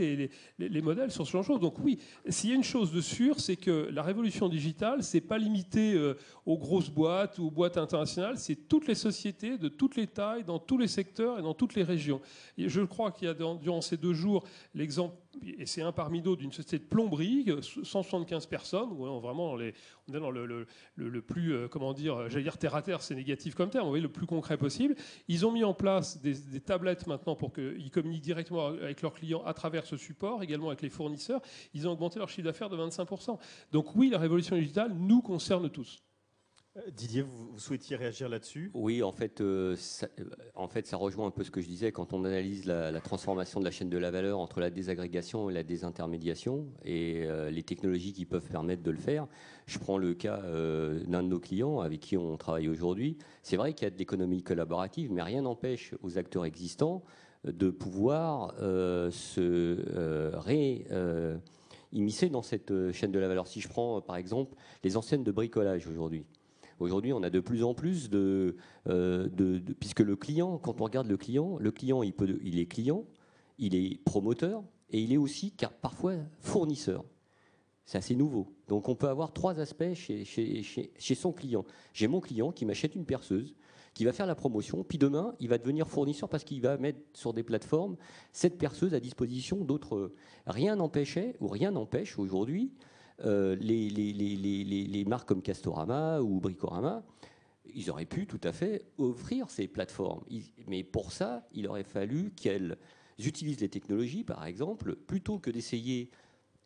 les modèles sur ce genre de choses. Donc oui, s'il y a une chose de sûre, c'est que la révolution digitale, c'est pas limité aux grosses boîtes ou aux boîtes internationales, c'est toutes les sociétés de toutes les tailles, dans tous les secteurs et dans toutes les régions. Et je crois qu'il y a durant ces 2 jours l'exemple, et c'est un parmi d'autres, d'une société de plomberie, 175 personnes, où vraiment on est dans le plus, comment dire, j'allais dire terre à terre, c'est négatif comme terme, vous voyez, le plus concret possible. Ils ont mis en place des tablettes maintenant pour qu'ils communiquent directement avec leurs clients à travers ce support, également avec les fournisseurs. Ils ont augmenté leur chiffre d'affaires de 25%. Donc oui, la révolution digitale nous concerne tous. Didier, vous souhaitiez réagir là-dessus? Oui, en fait, ça rejoint un peu ce que je disais quand on analyse la transformation de la chaîne de la valeur entre la désagrégation et la désintermédiation et les technologies qui peuvent permettre de le faire. Je prends le cas d'un de nos clients avec qui on travaille aujourd'hui. C'est vrai qu'il y a de l'économie collaborative, mais rien n'empêche aux acteurs existants de pouvoir immiscer dans cette chaîne de la valeur. Si je prends par exemple les enseignes de bricolage aujourd'hui. Aujourd'hui, on a de plus en plus puisque le client, quand on regarde le client, il est client, il est promoteur et il est aussi parfois fournisseur. C'est assez nouveau. Donc on peut avoir 3 aspects chez son client. J'ai mon client qui m'achète une perceuse, qui va faire la promotion, puis demain, il va devenir fournisseur parce qu'il va mettre sur des plateformes cette perceuse à disposition d'autres. Rien n'empêche aujourd'hui les marques comme Castorama ou Bricorama, ils auraient pu tout à fait offrir ces plateformes. Mais pour ça, il aurait fallu qu'elles utilisent les technologies, par exemple, plutôt que d'essayer,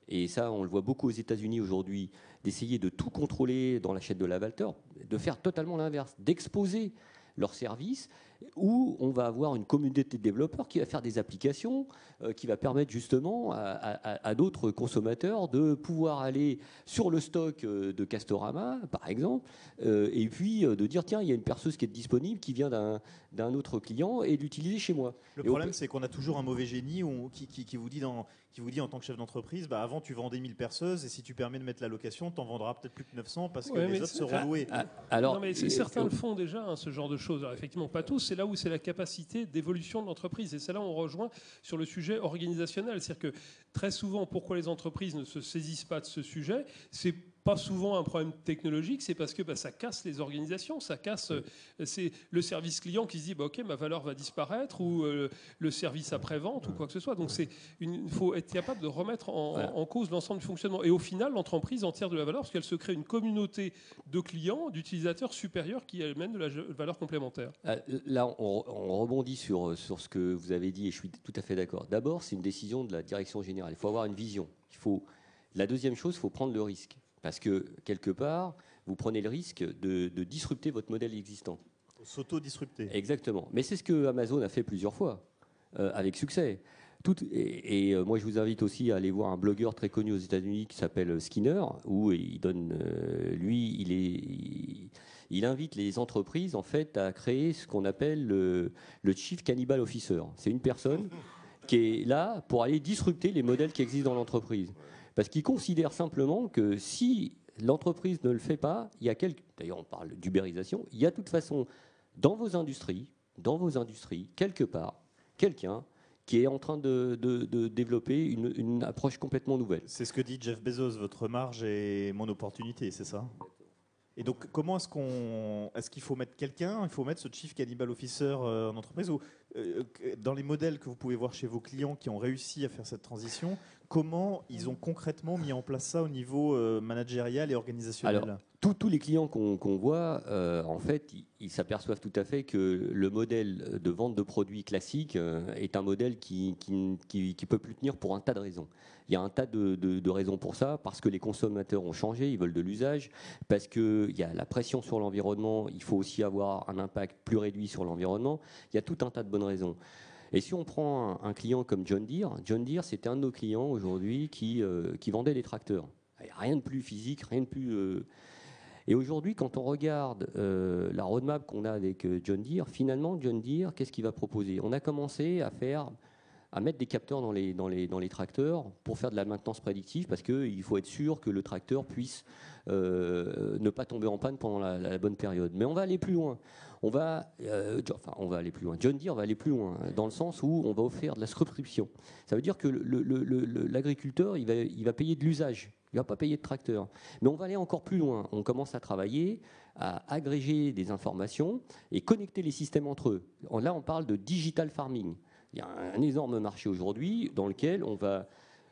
et ça on le voit beaucoup aux États-Unis aujourd'hui, d'essayer de tout contrôler dans la chaîne de la valeur, de faire totalement l'inverse, d'exposer leurs services, où on va avoir une communauté de développeurs qui va faire des applications, qui va permettre justement à d'autres consommateurs de pouvoir aller sur le stock de Castorama, par exemple, et puis de dire tiens, il y a une perceuse qui est disponible, qui vient d'un autre client, et l'utiliser chez moi. Le problème, c'est qu'on a toujours un mauvais génie qui vous dit en tant que chef d'entreprise, avant tu vendais 1000 perceuses, et si tu permets de mettre la location, tu en vendras peut-être plus que 900 parce que les autres seront loués. Alors, certains le font déjà, ce genre de choses. Alors, effectivement, pas tous. C'est là où c'est la capacité d'évolution de l'entreprise. Et c'est là où on rejoint sur le sujet organisationnel. C'est-à-dire que très souvent, pourquoi les entreprises ne se saisissent pas de ce sujet, c'est pas souvent un problème technologique, c'est parce que ça casse les organisations, ça casse c'est le service client qui se dit ok, ma valeur va disparaître, ou le service après-vente ou quoi que ce soit. Donc il faut être capable de remettre en cause l'ensemble du fonctionnement. Et au final, l'entreprise en tire de la valeur parce qu'elle se crée une communauté de clients, d'utilisateurs supérieurs qui amènent de la valeur complémentaire. Là, on rebondit sur ce que vous avez dit et je suis tout à fait d'accord. D'abord, c'est une décision de la direction générale. Il faut avoir une vision. La deuxième chose, il faut prendre le risque. Parce que, quelque part, vous prenez le risque de disrupter votre modèle existant. S'auto-disrupter. Exactement. Mais c'est ce que Amazon a fait plusieurs fois, avec succès. Moi, je vous invite aussi à aller voir un blogueur très connu aux États-Unis qui s'appelle Skinner, où il donne, il invite les entreprises en fait à créer ce qu'on appelle le Chief Cannibal Officer. C'est une personne qui est là pour aller disrupter les modèles qui existent dans l'entreprise. Parce qu'ils considèrent simplement que si l'entreprise ne le fait pas, d'ailleurs on parle d'ubérisation, il y a de toute façon dans vos industries, quelque part, quelqu'un qui est en train de développer une approche complètement nouvelle. C'est ce que dit Jeff Bezos, votre marge est mon opportunité, c'est ça ? Et donc, comment est-ce qu'il faut mettre quelqu'un, il faut mettre ce Chief Cannibal Officer en entreprise, ou dans les modèles que vous pouvez voir chez vos clients qui ont réussi à faire cette transition, comment ils ont concrètement mis en place ça au niveau managérial et organisationnel ? Alors, tous les clients qu'on voit, en fait, ils s'aperçoivent tout à fait que le modèle de vente de produits classique est un modèle qui peut plus tenir pour un tas de raisons. Il y a un tas de raisons pour ça, parce que les consommateurs ont changé, ils veulent de l'usage, parce qu'il y a la pression sur l'environnement, il faut aussi avoir un impact plus réduit sur l'environnement. Il y a tout un tas de bonnes raisons. Et si on prend un client comme John Deere, c'était un de nos clients aujourd'hui qui vendait des tracteurs. Rien de plus physique, rien de plus... Et aujourd'hui, quand on regarde la roadmap qu'on a avec John Deere, finalement, John Deere, qu'est-ce qu'il va proposer ? On a commencé à mettre des capteurs dans les tracteurs pour faire de la maintenance prédictive, parce qu'il faut être sûr que le tracteur puisse ne pas tomber en panne pendant la bonne période. Mais on va aller plus loin. On va aller plus loin. John Deere va aller plus loin, dans le sens où on va offrir de la subscription. Ça veut dire que l'agriculteur, il va payer de l'usage. Il ne va pas payer de tracteur. Mais on va aller encore plus loin. On commence à travailler, à agréger des informations et connecter les systèmes entre eux. Là, on parle de digital farming. Il y a un énorme marché aujourd'hui dans lequel on va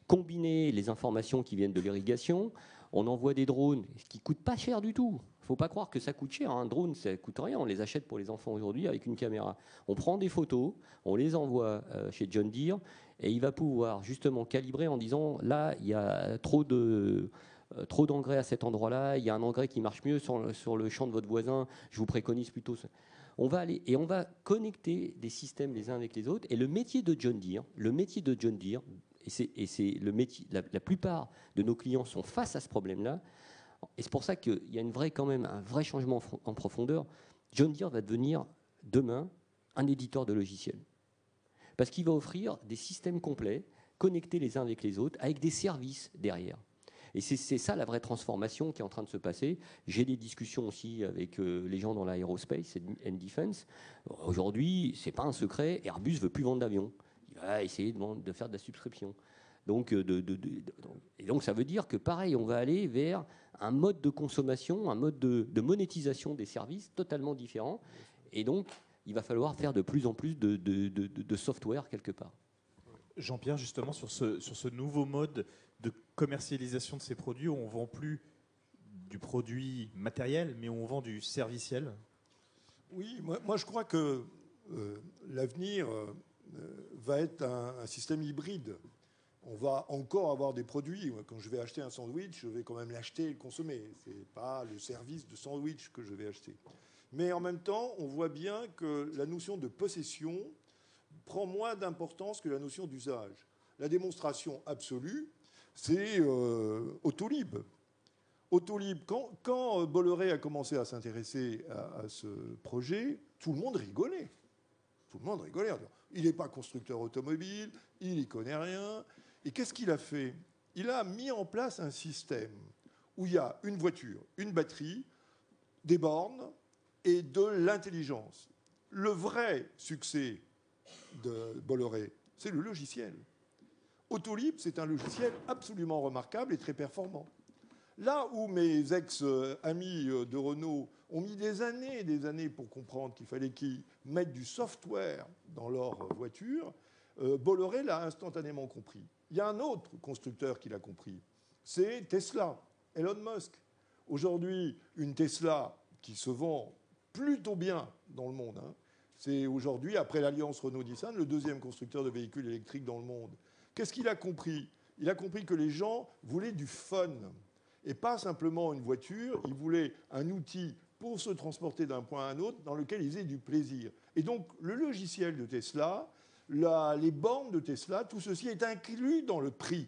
combiner les informations qui viennent de l'irrigation. On envoie des drones, ce qui ne coûte pas cher du tout. Il ne faut pas croire que ça coûte cher. Un drone, ça ne coûte rien. On les achète pour les enfants aujourd'hui avec une caméra. On prend des photos, on les envoie chez John Deere et il va pouvoir justement calibrer en disant là, il y a trop d'engrais à cet endroit-là, il y a un engrais qui marche mieux sur le champ de votre voisin, je vous préconise plutôt ça. On va connecter des systèmes les uns avec les autres. Et le métier de John Deere, et c'est le métier, la plupart de nos clients sont face à ce problème-là. Et c'est pour ça qu'il y a quand même un vrai changement en profondeur. John Deere va devenir demain un éditeur de logiciels. Parce qu'il va offrir des systèmes complets, connectés les uns avec les autres, avec des services derrière. Et c'est ça la vraie transformation qui est en train de se passer. J'ai des discussions aussi avec les gens dans l'aérospace and defense. Aujourd'hui, ce n'est pas un secret, Airbus ne veut plus vendre d'avions. Il va essayer de faire de la subscription. Donc, et donc ça veut dire que pareil, on va aller vers un mode de consommation, un mode de monétisation des services totalement différent. Et donc, il va falloir faire de plus en plus de software quelque part. Jean-Pierre, justement, sur ce nouveau mode de commercialisation de ces produits, où on ne vend plus du produit matériel, mais on vend du serviciel. Oui, moi je crois que l'avenir va être un système hybride. On va encore avoir des produits. Quand je vais acheter un sandwich, je vais quand même l'acheter et le consommer. Ce n'est pas le service de sandwich que je vais acheter. Mais en même temps, on voit bien que la notion de possession prend moins d'importance que la notion d'usage. La démonstration absolue, c'est Autolib. Autolib, quand Bolloré a commencé à s'intéresser à ce projet, tout le monde rigolait. Tout le monde rigolait. Il n'est pas constructeur automobile, il n'y connaît rien. Et qu'est-ce qu'il a fait ? Il a mis en place un système où il y a une voiture, une batterie, des bornes et de l'intelligence. Le vrai succès de Bolloré, c'est le logiciel. Autolib, c'est un logiciel absolument remarquable et très performant. Là où mes ex-amis de Renault ont mis des années et des années pour comprendre qu'il fallait qu'ils mettent du software dans leur voiture, Bolloré l'a instantanément compris. Il y a un autre constructeur qui l'a compris, c'est Tesla, Elon Musk. Aujourd'hui, une Tesla qui se vend plutôt bien dans le monde, hein. C'est aujourd'hui, après l'alliance Renault-Nissan, le deuxième constructeur de véhicules électriques dans le monde. Qu'est-ce qu'il a compris? Il a compris que les gens voulaient du fun et pas simplement une voiture. Ils voulaient un outil pour se transporter d'un point à un autre dans lequel ils aient du plaisir. Et donc, le logiciel de Tesla, les bornes de Tesla, tout ceci est inclus dans le prix.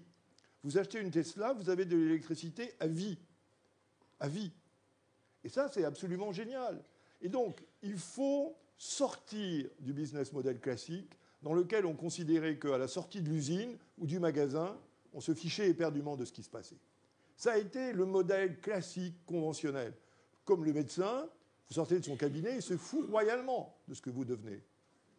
Vous achetez une Tesla, vous avez de l'électricité à vie. À vie. Et ça, c'est absolument génial. Et donc, il faut sortir du business model classique dans lequel on considérait qu'à la sortie de l'usine ou du magasin, on se fichait éperdument de ce qui se passait. Ça a été le modèle classique, conventionnel. Comme le médecin, vous sortez de son cabinet, il se fout royalement de ce que vous devenez.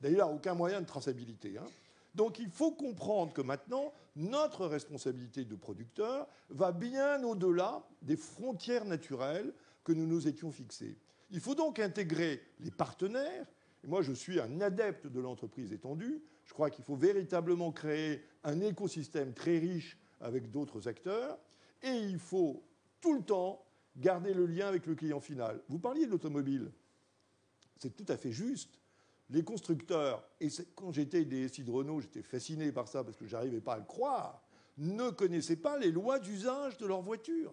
D'ailleurs, il n'y a aucun moyen de traçabilité, hein. Donc il faut comprendre que maintenant, notre responsabilité de producteur va bien au-delà des frontières naturelles que nous nous étions fixées. Il faut donc intégrer les partenaires. Et moi, je suis un adepte de l'entreprise étendue. Je crois qu'il faut véritablement créer un écosystème très riche avec d'autres acteurs. Et il faut tout le temps garder le lien avec le client final. Vous parliez de l'automobile. C'est tout à fait juste. Les constructeurs, et quand j'étais DSI de Renault, j'étais fasciné par ça parce que je n'arrivais pas à le croire, ne connaissaient pas les lois d'usage de leur voiture.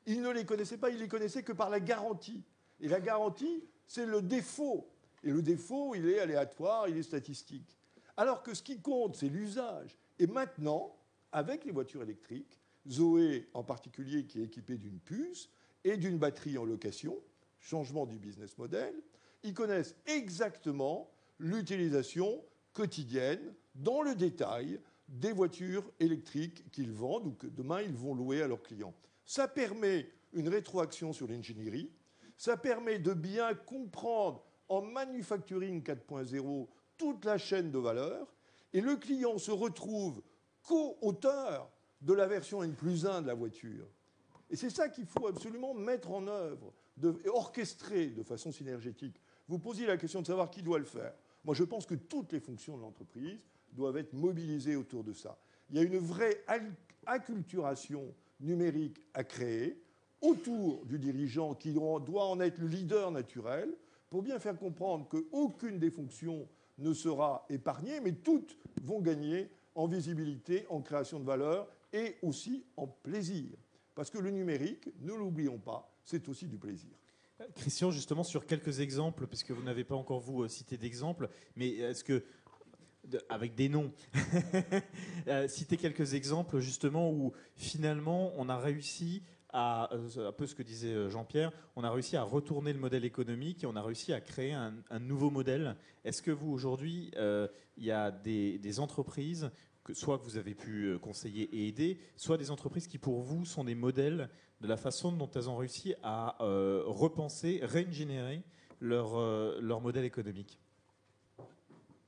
Ils ne les connaissaient pas, ils les connaissaient que par la garantie. Et la garantie, c'est le défaut. Et le défaut, il est aléatoire, il est statistique. Alors que ce qui compte, c'est l'usage. Et maintenant, avec les voitures électriques, Zoé en particulier, qui est équipée d'une puce et d'une batterie en location, changement du business model, ils connaissent exactement l'utilisation quotidienne, dans le détail, des voitures électriques qu'ils vendent ou que demain ils vont louer à leurs clients. Ça permet une rétroaction sur l'ingénierie, ça permet de bien comprendre en manufacturing 4.0 toute la chaîne de valeur, et le client se retrouve co-auteur de la version N+1 de la voiture. Et c'est ça qu'il faut absolument mettre en œuvre, orchestrer de façon synergétique. Vous posiez la question de savoir qui doit le faire. Moi, je pense que toutes les fonctions de l'entreprise doivent être mobilisées autour de ça. Il y a une vraie acculturation numérique à créer autour du dirigeant qui doit en être le leader naturel pour bien faire comprendre qu'aucune des fonctions ne sera épargnée, mais toutes vont gagner en visibilité, en création de valeur et aussi en plaisir. Parce que le numérique, ne l'oublions pas, c'est aussi du plaisir. Christian, justement, sur quelques exemples, puisque vous n'avez pas encore, vous, cité d'exemples, mais est-ce que, avec des noms, citer quelques exemples, justement, où finalement, on a réussi à, un peu ce que disait Jean-Pierre, on a réussi à retourner le modèle économique et on a réussi à créer un nouveau modèle. Est-ce que vous, aujourd'hui, il y a des entreprises soit que vous avez pu conseiller et aider, soit des entreprises qui, pour vous, sont des modèles de la façon dont elles ont réussi à repenser, réingénérer leur modèle économique?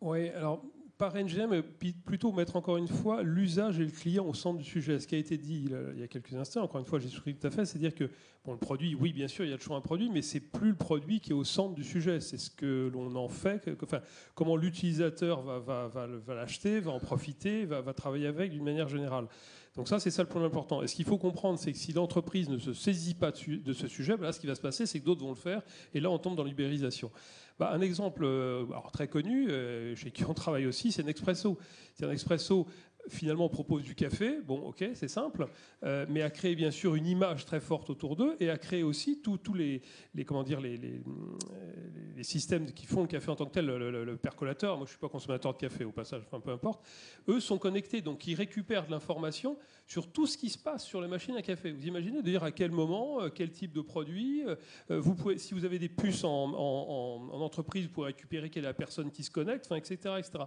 Oui, alors, pas réingénérer, mais plutôt mettre encore une fois l'usage et le client au centre du sujet. Ce qui a été dit il y a quelques instants, encore une fois, j'ai souscrit tout à fait, c'est-à-dire que bon, le produit, oui, bien sûr, il y a toujours un produit, mais c'est plus le produit qui est au centre du sujet. C'est ce que l'on en fait, enfin, comment l'utilisateur va l'acheter, va en profiter, va travailler avec d'une manière générale. Donc ça, c'est ça le point important. Et ce qu'il faut comprendre, c'est que si l'entreprise ne se saisit pas de ce sujet, là, ce qui va se passer, c'est que d'autres vont le faire, et là, on tombe dans l'ubérisation. Un exemple alors, très connu, chez qui on travaille aussi, c'est Nespresso. C'est un Nespresso, finalement, propose du café. Bon, ok, c'est simple, mais a créé bien sûr une image très forte autour d'eux et a créé aussi tous les systèmes qui font le café en tant que tel, le percolateur. Moi, je ne suis pas consommateur de café, au passage, enfin, peu importe. Eux sont connectés, donc ils récupèrent de l'information sur tout ce qui se passe sur les machines à café. Vous imaginez de dire à quel moment, quel type de produit. Vous pouvez, si vous avez des puces en entreprise, vous pouvez récupérer quelle est la personne qui se connecte, etc., etc.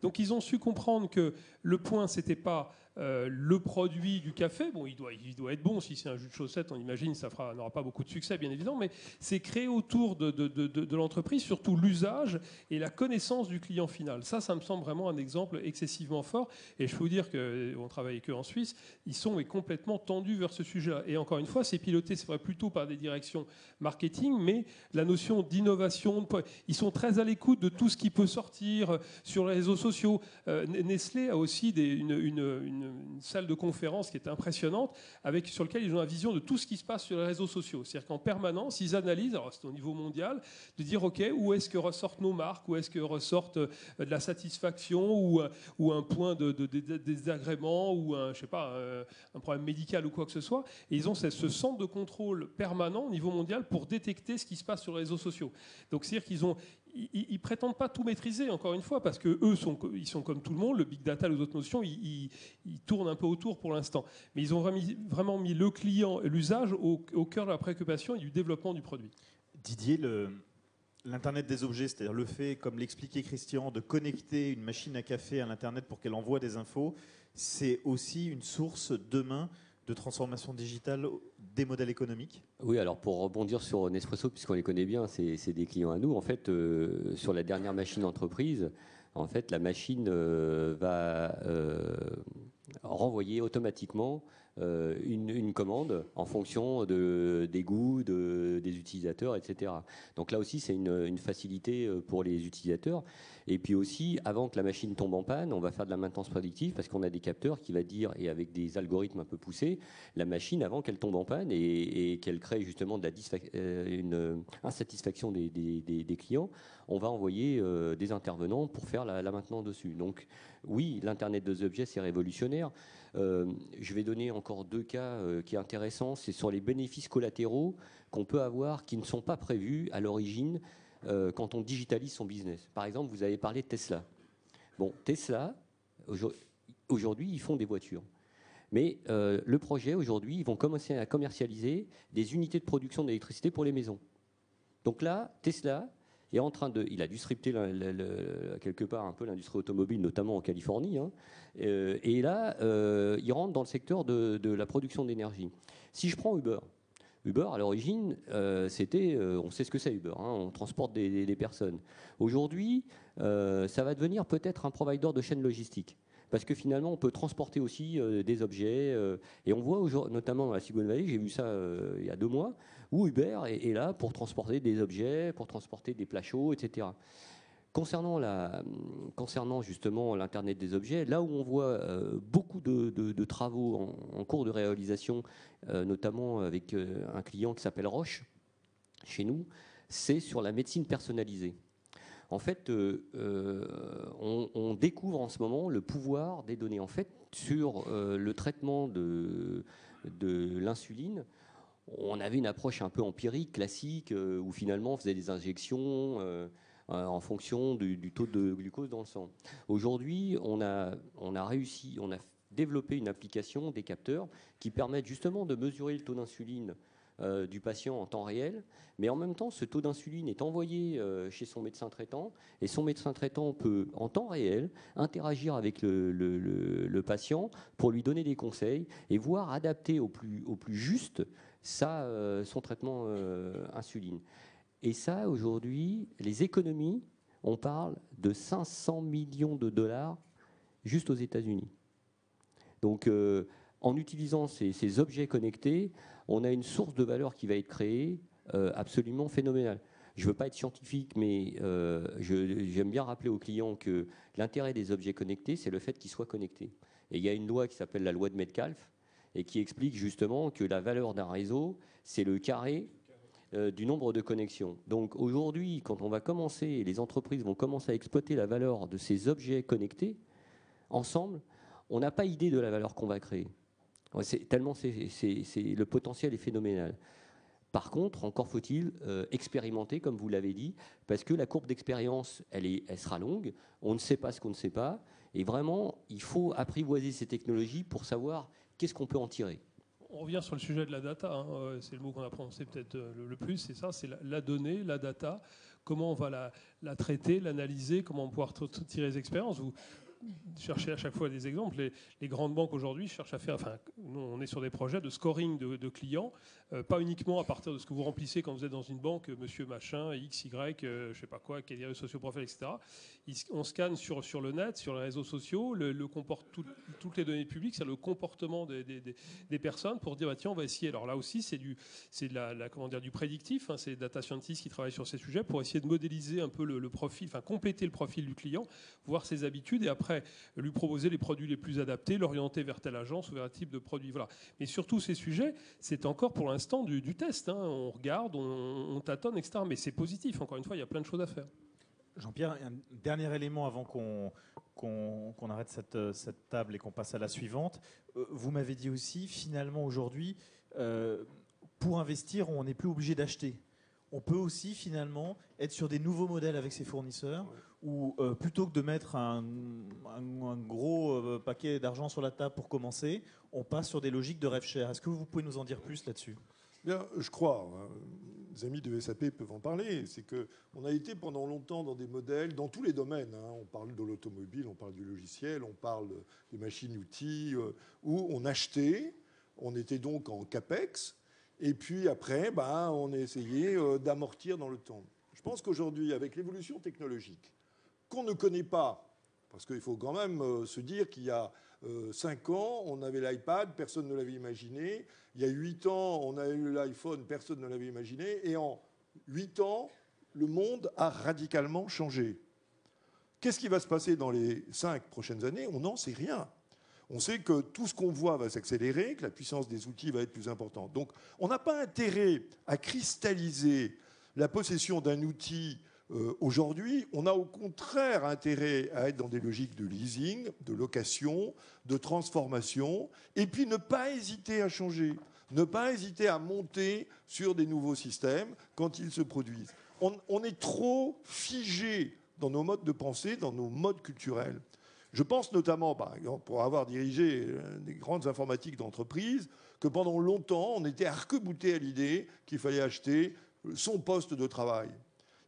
Donc ils ont su comprendre que le point, c'était pas le produit du café. Bon, il doit être bon. Si c'est un jus de chaussette, on imagine, ça n'aura pas beaucoup de succès, bien évidemment, mais c'est créer autour de l'entreprise surtout l'usage et la connaissance du client final. Ça me semble vraiment un exemple excessivement fort. Et je peux vous dire qu'on travaille avec eux en Suisse, ils sont complètement tendus vers ce sujet-là. Et encore une fois, c'est piloté, c'est vrai, plutôt par des directions marketing, mais la notion d'innovation, ils sont très à l'écoute de tout ce qui peut sortir sur les réseaux sociaux. Nestlé a aussi une salle de conférence qui est impressionnante, sur laquelle ils ont la vision de tout ce qui se passe sur les réseaux sociaux. C'est-à-dire qu'en permanence, ils analysent, alors c'est au niveau mondial, de dire, OK, où est-ce que ressortent nos marques, où est-ce que ressortent de la satisfaction ou un point de désagrément ou un problème médical ou quoi que ce soit. Et ils ont ce centre de contrôle permanent au niveau mondial pour détecter ce qui se passe sur les réseaux sociaux. Donc c'est-à-dire qu'ils prétendent pas tout maîtriser, encore une fois, parce que eux ils sont comme tout le monde, le big data, les autres notions, ils tournent un peu autour pour l'instant. Mais ils ont vraiment mis le client et l'usage au cœur de la préoccupation et du développement du produit. Didier, l'Internet des objets, c'est-à-dire le fait, comme l'expliquait Christian, de connecter une machine à café à l'Internet pour qu'elle envoie des infos, c'est aussi une source demain de transformation digitale des modèles économiques? Oui, alors pour rebondir sur Nespresso, puisqu'on les connaît bien, c'est des clients à nous. En fait, sur la dernière machine entreprise, en fait, la machine va renvoyer automatiquement une commande en fonction des goûts des utilisateurs, etc. Donc là aussi, c'est une facilité pour les utilisateurs. Et puis aussi, avant que la machine tombe en panne, on va faire de la maintenance prédictive parce qu'on a des capteurs qui va dire, et avec des algorithmes un peu poussés, la machine avant qu'elle tombe en panne et qu'elle crée justement une insatisfaction des clients, on va envoyer des intervenants pour faire la maintenance dessus. Donc oui, l'Internet des objets, c'est révolutionnaire. Je vais donner encore 2 cas qui sont intéressants. C'est sur les bénéfices collatéraux qu'on peut avoir qui ne sont pas prévus à l'origine quand on digitalise son business. Par exemple, vous avez parlé de Tesla. Bon, Tesla, aujourd'hui, ils font des voitures. Mais le projet, aujourd'hui, ils vont commencer à commercialiser des unités de production d'électricité pour les maisons. Donc là, Tesla est en train de... Il a disrupté quelque part un peu l'industrie automobile, notamment en Californie. Hein, et là, il rentre dans le secteur de la production d'énergie. Si je prends Uber, à l'origine, on sait ce que c'est Uber, hein, on transporte des personnes. Aujourd'hui, ça va devenir peut-être un provider de chaîne logistique. Parce que finalement, on peut transporter aussi des objets. Et on voit, notamment dans la Silicon Valley, j'ai vu ça il y a 2 mois, où Uber est là pour transporter des objets, pour transporter des plats chauds, etc. Concernant justement l'Internet des objets, là où on voit beaucoup de travaux en cours de réalisation, notamment avec un client qui s'appelle Roche, chez nous, c'est sur la médecine personnalisée. En fait, on découvre en ce moment le pouvoir des données. En fait, sur le traitement de l'insuline, on avait une approche un peu empirique, classique, où finalement on faisait des injections en fonction du taux de glucose dans le sang. Aujourd'hui, on a développé une application, des capteurs, qui permettent justement de mesurer le taux d'insuline du patient en temps réel, mais en même temps, ce taux d'insuline est envoyé chez son médecin traitant, et son médecin traitant peut, en temps réel, interagir avec le patient pour lui donner des conseils et voir adapter au plus juste son traitement insuline. Et ça, aujourd'hui, les économies, on parle de 500 millions de dollars juste aux États-Unis. Donc, en utilisant ces objets connectés, on a une source de valeur qui va être créée absolument phénoménale. Je ne veux pas être scientifique, mais j'aime bien rappeler aux clients que l'intérêt des objets connectés, c'est le fait qu'ils soient connectés. Et il y a une loi qui s'appelle la loi de Metcalfe, et qui explique justement que la valeur d'un réseau, c'est le carré du nombre de connexions. Donc aujourd'hui, quand on va commencer, les entreprises vont commencer à exploiter la valeur de ces objets connectés, ensemble, on n'a pas idée de la valeur qu'on va créer. Tellement le potentiel est phénoménal. Par contre, encore faut-il expérimenter, comme vous l'avez dit, parce que la courbe d'expérience, elle sera longue, on ne sait pas ce qu'on ne sait pas, et vraiment, il faut apprivoiser ces technologies pour savoir qu'est-ce qu'on peut en tirer. On revient sur le sujet de la data, hein. C'est le mot qu'on a prononcé peut-être le plus, c'est ça, c'est la donnée, la data, comment on va la traiter, l'analyser, comment on va pouvoir tirer les expériences. chercher à chaque fois des exemples. Les grandes banques aujourd'hui cherchent à faire, enfin, nous on est sur des projets de scoring de clients, pas uniquement à partir de ce que vous remplissez quand vous êtes dans une banque, monsieur machin, X, Y, je sais pas quoi, quel est le socioprofil, etc. On scanne sur le net, sur les réseaux sociaux, toutes les données publiques, c'est le comportement des personnes pour dire, bah, tiens, on va essayer. Alors là aussi, c'est du prédictif, hein, c'est data scientists qui travaillent sur ces sujets pour essayer de modéliser un peu le profil, enfin compléter le profil du client, voir ses habitudes et après lui proposer les produits les plus adaptés, l'orienter vers telle agence ou vers un type de produit. Voilà. Mais surtout ces sujets, c'est encore pour l'instant du test. Hein. On regarde, on tâtonne, etc. Mais c'est positif. Encore une fois, il y a plein de choses à faire. Jean-Pierre, un dernier élément avant qu'on arrête cette table et qu'on passe à la suivante. Vous m'avez dit aussi, finalement, aujourd'hui, pour investir, on n'est plus obligé d'acheter. On peut aussi, finalement, être sur des nouveaux modèles avec ses fournisseurs, ou plutôt que de mettre un gros paquet d'argent sur la table pour commencer, on passe sur des logiques de rev share. Est-ce que vous pouvez nous en dire plus là-dessus ? Bien, je crois, hein, les amis de SAP peuvent en parler, c'est qu'on a été pendant longtemps dans des modèles, dans tous les domaines, hein, on parle de l'automobile, on parle du logiciel, on parle des machines-outils, où on achetait, on était donc en CAPEX, et puis après, on a essayé d'amortir dans le temps. Je pense qu'aujourd'hui, avec l'évolution technologique, qu'on ne connaît pas, parce qu'il faut quand même se dire qu'il y a 5 ans, on avait l'iPad, personne ne l'avait imaginé. Il y a 8 ans, on a eu l'iPhone, personne ne l'avait imaginé. Et en 8 ans, le monde a radicalement changé. Qu'est-ce qui va se passer dans les 5 prochaines années ? On n'en sait rien. On sait que tout ce qu'on voit va s'accélérer, que la puissance des outils va être plus importante. Donc, on n'a pas intérêt à cristalliser la possession d'un outil aujourd'hui. On a au contraire intérêt à être dans des logiques de leasing, de location, de transformation, et puis ne pas hésiter à changer, ne pas hésiter à monter sur des nouveaux systèmes quand ils se produisent. On est trop figé dans nos modes de pensée, dans nos modes culturels. Je pense notamment, par exemple, pour avoir dirigé des grandes informatiques d'entreprise, que pendant longtemps, on était arc-bouté à l'idée qu'il fallait acheter son poste de travail.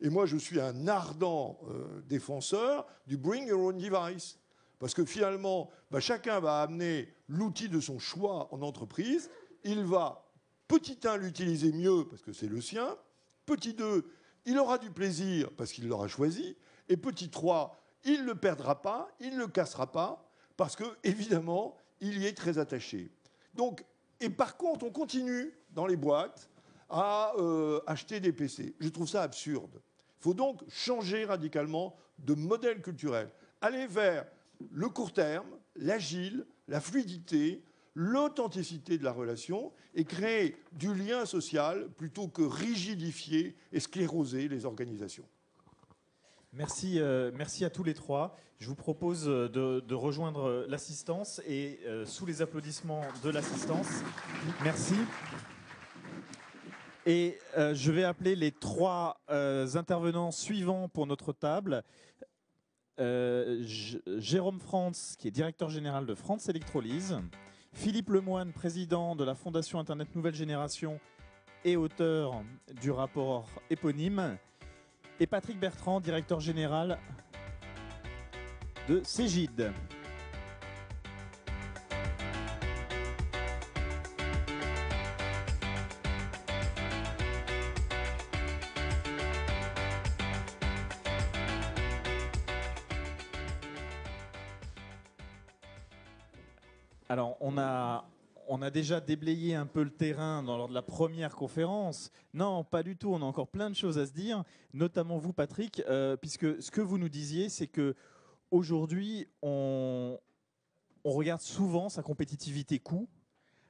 Et moi, je suis un ardent défenseur du bring your own device. Parce que finalement, chacun va amener l'outil de son choix en entreprise. Il va, petit 1, l'utiliser mieux parce que c'est le sien. Petit 2, il aura du plaisir parce qu'il l'aura choisi. Et petit 3, il ne le perdra pas, il ne le cassera pas parce que, évidemment, il y est très attaché. Donc, et par contre, on continue dans les boîtes à acheter des PC. Je trouve ça absurde. Il faut donc changer radicalement de modèle culturel. Aller vers le court terme, l'agile, la fluidité, l'authenticité de la relation et créer du lien social plutôt que rigidifier et scléroser les organisations. Merci à tous les trois. Je vous propose de rejoindre l'assistance et sous les applaudissements de l'assistance. Merci. Et je vais appeler les 3 intervenants suivants pour notre table. Jérôme Frantz, qui est directeur général de France Électrolyse. Philippe Lemoine, président de la Fondation Internet Nouvelle Génération et auteur du rapport éponyme. Et Patrick Bertrand, directeur général de Cégide. Alors, on a déjà déblayé un peu le terrain lors de la première conférence. Non, pas du tout. On a encore plein de choses à se dire, notamment vous, Patrick, puisque ce que vous nous disiez, c'est que aujourd'hui, on regarde souvent sa compétitivité coût,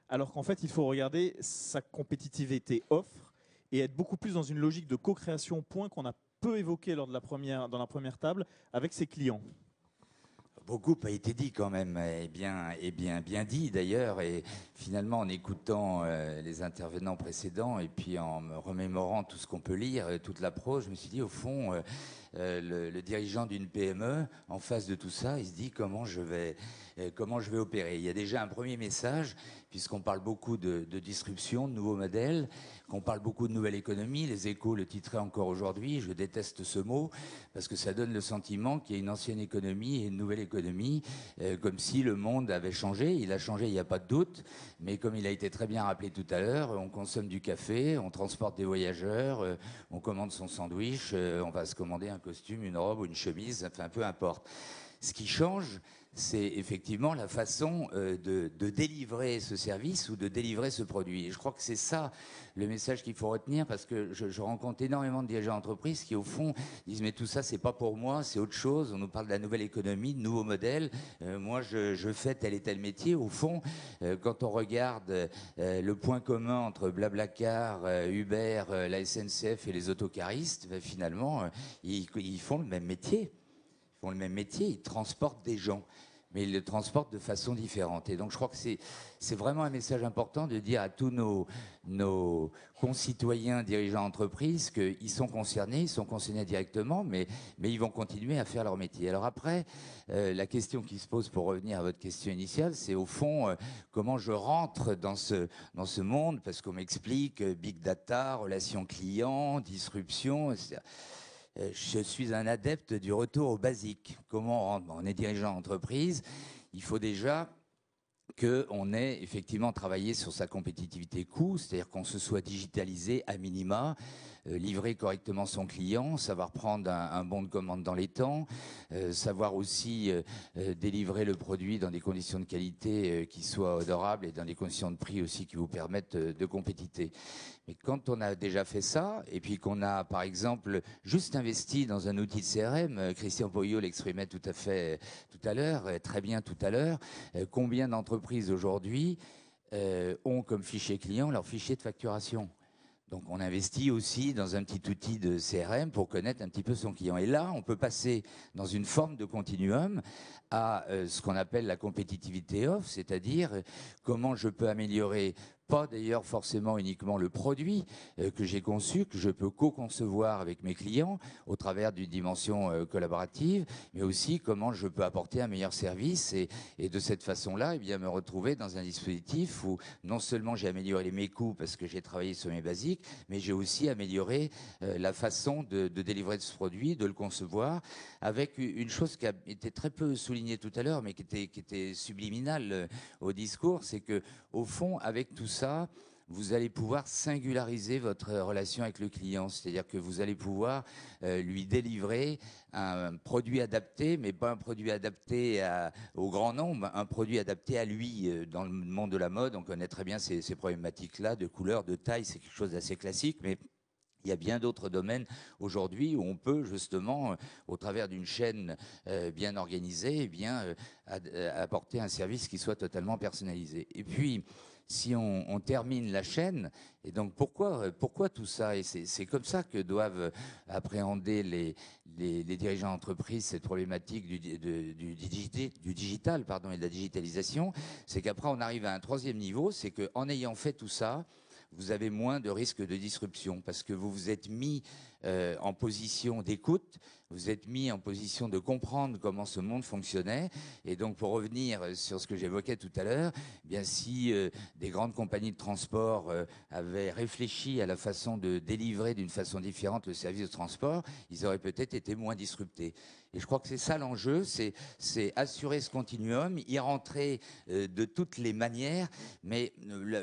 alors qu'en fait, il faut regarder sa compétitivité offre et être beaucoup plus dans une logique de co-création, point qu'on a peu évoqué dans la première table, avec ses clients. Beaucoup a été dit quand même, et bien dit d'ailleurs, et finalement en écoutant les intervenants précédents et puis en me remémorant tout ce qu'on peut lire, toute l'approche, je me suis dit au fond, le dirigeant d'une PME, en face de tout ça, il se dit comment je vais opérer. Il y a déjà un premier message, puisqu'on parle beaucoup de disruption, de nouveaux modèles, qu'on parle beaucoup de nouvelle économie. Les Échos le titraient encore aujourd'hui. Je déteste ce mot, parce que ça donne le sentiment qu'il y a une ancienne économie et une nouvelle économie économie, comme si le monde avait changé. Il a changé, il n'y a pas de doute, mais comme il a été très bien rappelé tout à l'heure, on consomme du café, on transporte des voyageurs, on commande son sandwich, on va se commander un costume, une robe ou une chemise, enfin peu importe. Ce qui change, c'est effectivement la façon de délivrer ce service ou de délivrer ce produit. Et je crois que c'est ça le message qu'il faut retenir, parce que je rencontre énormément de dirigeants d'entreprise qui, au fond, disent « mais tout ça, c'est pas pour moi, c'est autre chose. On nous parle de la nouvelle économie, de nouveaux modèles. Moi, je fais tel et tel métier. » Au fond, quand on regarde le point commun entre Blablacar, Uber, la SNCF et les autocaristes, ben, finalement, ils font le même métier. Ils font le même métier, ils transportent des gens, mais ils le transportent de façon différente. Et donc je crois que c'est vraiment un message important de dire à tous nos concitoyens dirigeants d'entreprise qu'ils sont concernés directement, mais ils vont continuer à faire leur métier. Alors après, la question qui se pose, pour revenir à votre question initiale, c'est au fond comment je rentre dans ce monde, parce qu'on m'explique big data, relations clients, disruption, etc. Je suis un adepte du retour au basique. Comment on rentre ? On est dirigeant d'entreprise, il faut déjà qu'on ait effectivement travaillé sur sa compétitivité coût, c'est-à-dire qu'on se soit digitalisé à minima, livrer correctement son client, savoir prendre un bon de commande dans les temps, savoir aussi délivrer le produit dans des conditions de qualité qui soient honorables et dans des conditions de prix aussi qui vous permettent de compétiter. Mais quand on a déjà fait ça, et puis qu'on a, par exemple, juste investi dans un outil de CRM, Christian Poyot l'exprimait tout à l'heure, très bien tout à l'heure, combien d'entreprises aujourd'hui ont comme fichier client leur fichier de facturation ? Donc on investit aussi dans un petit outil de CRM pour connaître un petit peu son client. Et là, on peut passer dans une forme de continuum à ce qu'on appelle la compétitivité off, c'est-à-dire comment je peux améliorer, pas d'ailleurs forcément uniquement le produit que j'ai conçu, que je peux co-concevoir avec mes clients au travers d'une dimension collaborative, mais aussi comment je peux apporter un meilleur service et de cette façon-là, eh bien, me retrouver dans un dispositif où non seulement j'ai amélioré mes coûts parce que j'ai travaillé sur mes basiques, mais j'ai aussi amélioré la façon de délivrer ce produit, de le concevoir, avec une chose qui a été très peu soulignée tout à l'heure, mais qui était subliminale au discours, c'est que au fond, avec tout ça, vous allez pouvoir singulariser votre relation avec le client. C'est-à-dire que vous allez pouvoir lui délivrer un produit adapté, mais pas un produit adapté au grand nombre, un produit adapté à lui. Dans le monde de la mode, on connaît très bien ces problématiques-là, de couleur, de taille, c'est quelque chose d'assez classique, mais il y a bien d'autres domaines aujourd'hui où on peut justement, au travers d'une chaîne bien organisée, eh bien, apporter un service qui soit totalement personnalisé. Et puis, si on termine la chaîne, et donc pourquoi tout ça ? Et c'est comme ça que doivent appréhender les dirigeants d'entreprise cette problématique du digital, et de la digitalisation. C'est qu'après, on arrive à un troisième niveau, c'est qu'en ayant fait tout ça, vous avez moins de risques de disruption parce que vous vous êtes mis en position d'écoute, vous êtes mis en position de comprendre comment ce monde fonctionnait. Et donc, pour revenir sur ce que j'évoquais tout à l'heure, eh bien si des grandes compagnies de transport avaient réfléchi à la façon de délivrer d'une façon différente le service de transport, ils auraient peut-être été moins disruptés. Et je crois que c'est ça l'enjeu, c'est assurer ce continuum, y rentrer de toutes les manières, mais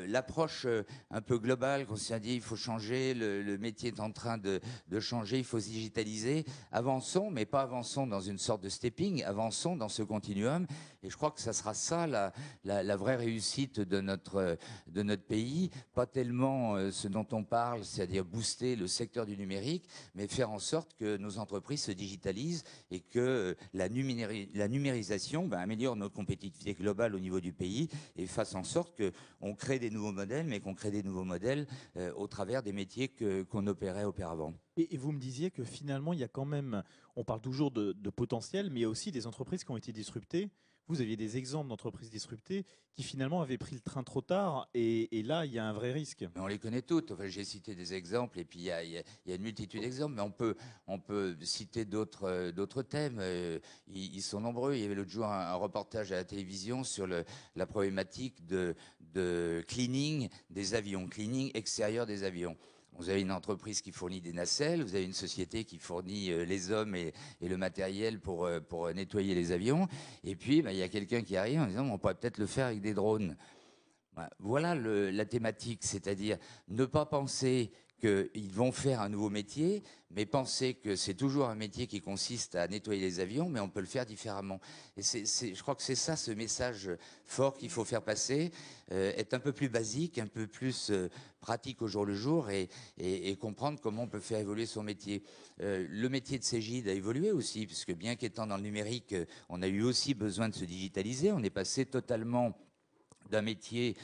l'approche un peu globale, qu'on s'est dit il faut changer, le métier est en train de changer, il faut se digitaliser, avançons, mais pas avançons dans une sorte de stepping, avançons dans ce continuum, et je crois que ça sera ça la vraie réussite de notre pays, pas tellement ce dont on parle, c'est-à-dire booster le secteur du numérique, mais faire en sorte que nos entreprises se digitalisent et que la numérisation améliore notre compétitivité globale au niveau du pays et fasse en sorte qu'on crée des nouveaux modèles, mais qu'on crée des nouveaux modèles au travers des métiers qu'on opérait auparavant. Et vous me disiez que finalement, il y a quand même, on parle toujours de potentiel, mais il y a aussi des entreprises qui ont été disruptées. Vous aviez des exemples d'entreprises disruptées qui finalement avaient pris le train trop tard et là, il y a un vrai risque. Mais on les connaît toutes. Enfin, j'ai cité des exemples et puis il y a une multitude d'exemples, mais on peut citer d'autres thèmes. Ils sont nombreux. Il y avait l'autre jour un reportage à la télévision sur la problématique de cleaning des avions, cleaning extérieur des avions. Vous avez une entreprise qui fournit des nacelles, vous avez une société qui fournit les hommes et le matériel pour nettoyer les avions. Et puis, il y a quelqu'un qui arrive en disant on pourrait peut-être le faire avec des drones. Voilà la thématique, c'est-à-dire ne pas penser qu'ils vont faire un nouveau métier, mais penser que c'est toujours un métier qui consiste à nettoyer les avions, mais on peut le faire différemment. Et je crois que c'est ça, ce message fort qu'il faut faire passer, être un peu plus basique, un peu plus pratique au jour le jour et comprendre comment on peut faire évoluer son métier. Le métier de Cégide a évolué aussi, puisque bien qu'étant dans le numérique, on a eu aussi besoin de se digitaliser. On est passé totalement d'un métier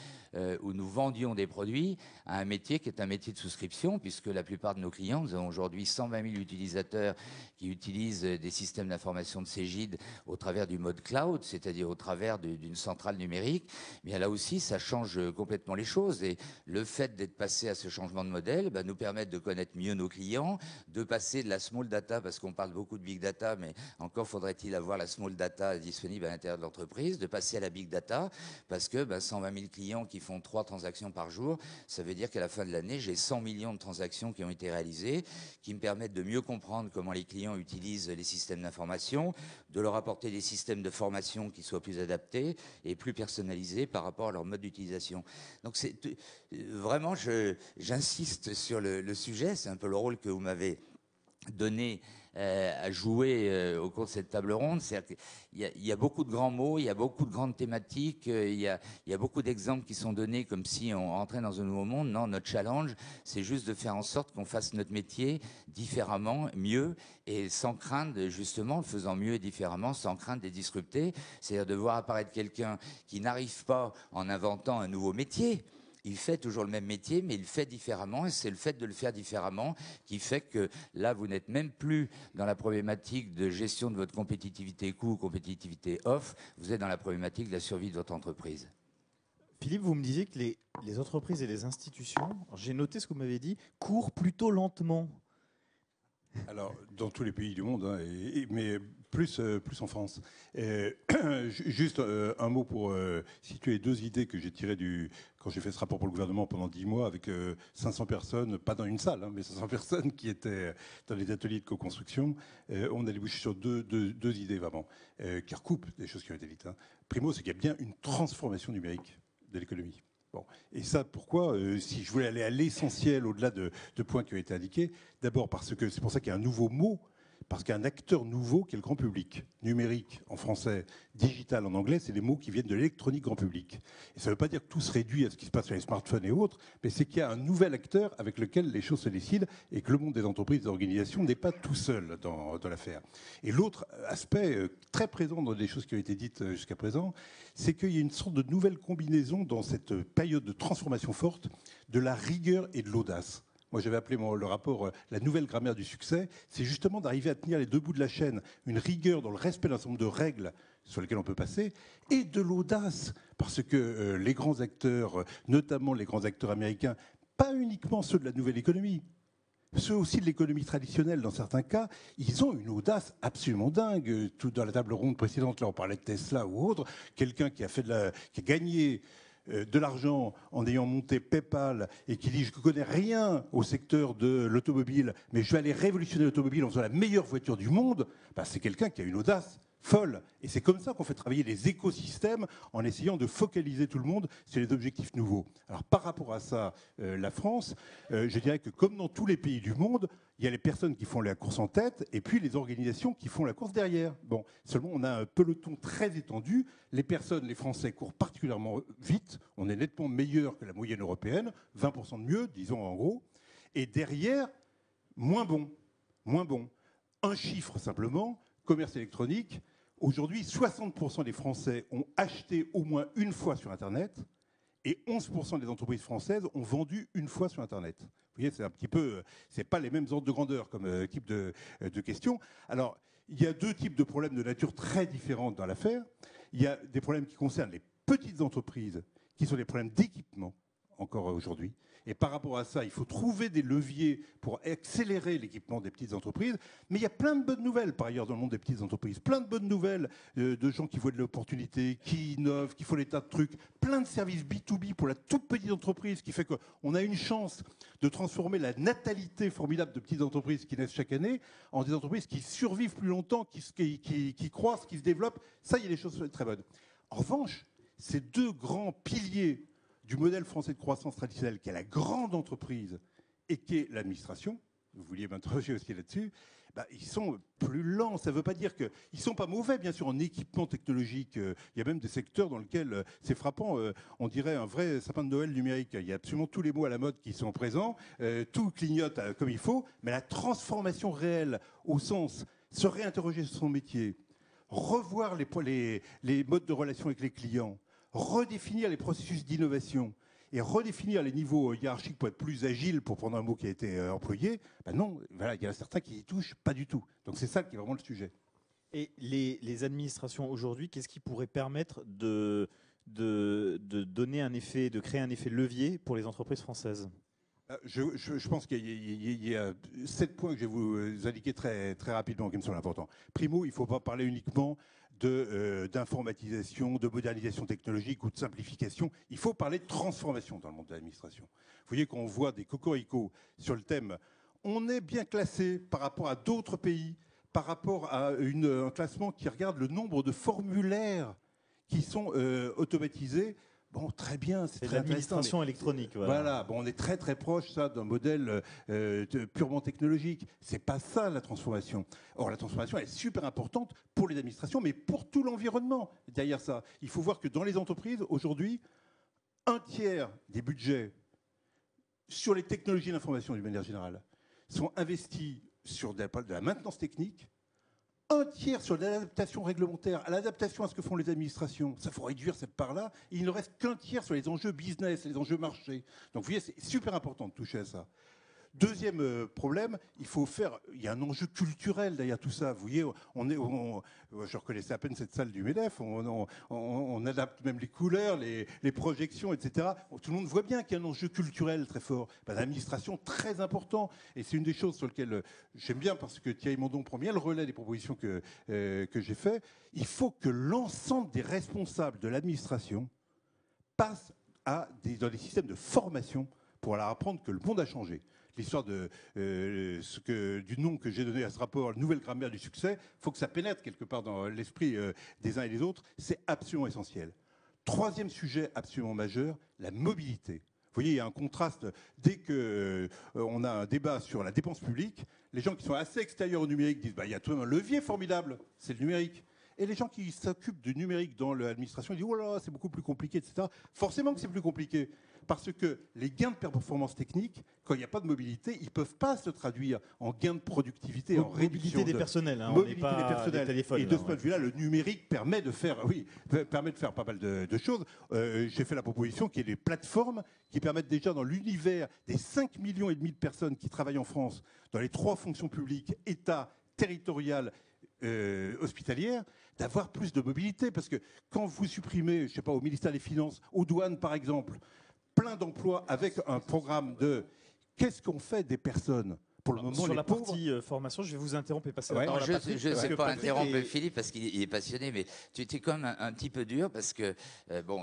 où nous vendions des produits à un métier qui est un métier de souscription, puisque la plupart de nos clients, nous avons aujourd'hui 120 000 utilisateurs qui utilisent des systèmes d'information de Cégide au travers du mode cloud, c'est-à-dire au travers d'une centrale numérique. Mais là aussi, ça change complètement les choses. Et le fait d'être passé à ce changement de modèle nous permet de connaître mieux nos clients, de passer de la small data, parce qu'on parle beaucoup de big data, mais encore faudrait-il avoir la small data disponible à l'intérieur de l'entreprise, de passer à la big data, parce que 120 000 clients qui font 3 transactions par jour, ça veut dire qu'à la fin de l'année, j'ai 100 millions de transactions qui ont été réalisées, qui me permettent de mieux comprendre comment les clients utilisent les systèmes d'information, de leur apporter des systèmes de formation qui soient plus adaptés et plus personnalisés par rapport à leur mode d'utilisation. Donc vraiment, j'insiste sur le sujet, c'est un peu le rôle que vous m'avez donné à jouer au cours de cette table ronde. Il y a beaucoup de grands mots, il y a beaucoup de grandes thématiques, il y a beaucoup d'exemples qui sont donnés comme si on rentrait dans un nouveau monde. Non, notre challenge, c'est juste de faire en sorte qu'on fasse notre métier différemment, mieux, et sans craindre, justement, en faisant mieux et différemment, sans craindre de disrupter. C'est-à-dire de voir apparaître quelqu'un qui n'arrive pas en inventant un nouveau métier. Il fait toujours le même métier, mais il le fait différemment. Et c'est le fait de le faire différemment qui fait que là, vous n'êtes même plus dans la problématique de gestion de votre compétitivité coût, compétitivité offre. Vous êtes dans la problématique de la survie de votre entreprise. Philippe, vous me disiez que les entreprises et les institutions, j'ai noté ce que vous m'avez dit, courent plutôt lentement. Alors, dans tous les pays du monde, mais plus en France. Juste un mot pour situer 2 idées que j'ai tirées quand j'ai fait ce rapport pour le gouvernement pendant 10 mois avec 500 personnes, pas dans une salle, mais 500 personnes qui étaient dans les ateliers de co-construction. On a débouché sur deux idées vraiment, qui recoupent des choses qui ont été dites. Primo, c'est qu'il y a bien une transformation numérique de l'économie. Bon. Et ça, pourquoi si je voulais aller à l'essentiel, au-delà de points qui ont été indiqués, d'abord parce que c'est pour ça qu'il y a un nouveau mot, parce qu'il y a un acteur nouveau qui est le grand public. Numérique en français, digital en anglais, c'est des mots qui viennent de l'électronique grand public. Et ça ne veut pas dire que tout se réduit à ce qui se passe sur les smartphones et autres, mais c'est qu'il y a un nouvel acteur avec lequel les choses se décident et que le monde des entreprises et des organisations n'est pas tout seul dans l'affaire. Et l'autre aspect très présent dans les choses qui ont été dites jusqu'à présent, c'est qu'il y a une sorte de nouvelle combinaison dans cette période de transformation forte de la rigueur et de l'audace. Moi, j'avais appelé le rapport la nouvelle grammaire du succès. C'est justement d'arriver à tenir les 2 bouts de la chaîne, une rigueur dans le respect d'un certain nombre de règles sur lesquelles on peut passer, et de l'audace, parce que les grands acteurs, notamment les grands acteurs américains, pas uniquement ceux de la nouvelle économie, ceux aussi de l'économie traditionnelle, dans certains cas, ils ont une audace absolument dingue. Tout dans la table ronde précédente, là, on parlait de Tesla ou autre, quelqu'un qui a gagné de l'argent en ayant monté PayPal et qui dit je ne connais rien au secteur de l'automobile, mais je vais aller révolutionner l'automobile en faisant la meilleure voiture du monde, c'est quelqu'un qui a une audace folle. Et c'est comme ça qu'on fait travailler les écosystèmes en essayant de focaliser tout le monde sur les objectifs nouveaux. Alors par rapport à ça, la France, je dirais que comme dans tous les pays du monde, il y a les personnes qui font la course en tête et puis les organisations qui font la course derrière. Bon, seulement on a un peloton très étendu. Les personnes, les Français courent particulièrement vite. On est nettement meilleur que la moyenne européenne, 20% de mieux, disons en gros. Et derrière, moins bon. Moins bon. Un chiffre simplement, commerce électronique. Aujourd'hui, 60% des Français ont acheté au moins une fois sur Internet et 11% des entreprises françaises ont vendu une fois sur Internet. Vous voyez, c'est un petit peu, c'est pas les mêmes ordres de grandeur comme type de question. Alors, il y a 2 types de problèmes de nature très différentes dans l'affaire. Il y a des problèmes qui concernent les petites entreprises, qui sont des problèmes d'équipement encore aujourd'hui. Et par rapport à ça, il faut trouver des leviers pour accélérer l'équipement des petites entreprises. Mais il y a plein de bonnes nouvelles, par ailleurs, dans le monde des petites entreprises. Plein de bonnes nouvelles de gens qui voient de l'opportunité, qui innovent, qui font des tas de trucs. Plein de services B2B pour la toute petite entreprise, qui fait qu'on a une chance de transformer la natalité formidable de petites entreprises qui naissent chaque année en des entreprises qui survivent plus longtemps, qui croissent, qui se développent. Ça, il y a des choses très bonnes. En revanche, ces deux grands piliers du modèle français de croissance traditionnel, qui est la grande entreprise et qui est l'administration, vous vouliez m'interroger aussi là-dessus, ils sont plus lents. Ça ne veut pas dire qu'ils ne sont pas mauvais, bien sûr, en équipement technologique. Il y a même des secteurs dans lesquels c'est frappant. On dirait un vrai sapin de Noël numérique. Il y a absolument tous les mots à la mode qui sont présents. Tout clignote comme il faut. Mais la transformation réelle, au sens se réinterroger sur son métier, revoir les modes de relation avec les clients, redéfinir les processus d'innovation et redéfinir les niveaux hiérarchiques pour être plus agile, pour prendre un mot qui a été employé, non, voilà, il y en a certains qui n'y touchent pas du tout. Donc c'est ça qui est vraiment le sujet. Et les administrations aujourd'hui, qu'est-ce qui pourrait permettre de donner un effet, de créer un effet levier pour les entreprises françaises ? Je pense qu'il y a 7 points que je vais vous indiquer très, très rapidement qui me semblent importants. Primo, il ne faut pas parler uniquement d'informatisation, de modernisation technologique ou de simplification. Il faut parler de transformation dans le monde de l'administration. Vous voyez qu'on voit des cocoricots sur le thème. On est bien classé par rapport à d'autres pays, par rapport à un classement qui regarde le nombre de formulaires qui sont automatisés. Bon, très bien, c'est très l'administration électronique. Voilà, bon, on est très très proche ça d'un modèle purement technologique. C'est pas ça la transformation. Or, la transformation elle est super importante pour les administrations, mais pour tout l'environnement derrière ça. Il faut voir que dans les entreprises aujourd'hui, 1/3 des budgets sur les technologies de l'information d'une manière générale sont investis sur de la maintenance technique. 1/3 sur l'adaptation réglementaire, à l'adaptation à ce que font les administrations. Ça, faut réduire cette part-là. Il ne reste qu'1/3 sur les enjeux business, les enjeux marché. Donc, vous voyez, c'est super important de toucher à ça. Deuxième problème, il y a un enjeu culturel derrière tout ça. Vous voyez, je reconnaissais à peine cette salle du MEDEF, on adapte même les couleurs, les projections, etc. Tout le monde voit bien qu'il y a un enjeu culturel très fort. L'administration, très important. Et c'est une des choses sur lesquelles j'aime bien, parce que Thierry Mondon prend bien le relais des propositions que j'ai faites. Il faut que l'ensemble des responsables de l'administration passent dans des systèmes de formation pour leur apprendre que le monde a changé. L'histoire du nom que j'ai donné à ce rapport, la nouvelle grammaire du succès, il faut que ça pénètre quelque part dans l'esprit des uns et des autres. C'est absolument essentiel. Troisième sujet absolument majeur, la mobilité. Vous voyez, il y a un contraste. Dès qu'on a un débat sur la dépense publique, les gens qui sont assez extérieurs au numérique disent il y a tout de même un levier formidable, c'est le numérique. Et les gens qui s'occupent du numérique dans l'administration, ils disent « Oh là là, c'est beaucoup plus compliqué, etc. » Forcément que c'est plus compliqué, parce que les gains de performance technique, quand il n'y a pas de mobilité, ils ne peuvent pas se traduire en gains de productivité, en réduction des personnels. Mobilité des personnels. Et de ce point de vue-là, le numérique permet de faire pas mal de choses. J'ai fait la proposition qui est des plateformes qui permettent déjà dans l'univers des 5,5 millions de personnes qui travaillent en France dans les 3 fonctions publiques, État, territorial, hospitalière, d'avoir plus de mobilité. Parce que quand vous supprimez, je ne sais pas, au ministère des Finances, aux douanes par exemple, plein d'emplois avec un programme de qu'est-ce qu'on fait des personnes pour le moment, sur la pauvres. partie formation, je vais vous interrompre et passer la parole à Patrick. Je ne sais pas interrompre Philippe parce qu'il est passionné, mais tu étais quand même un petit peu dur parce que,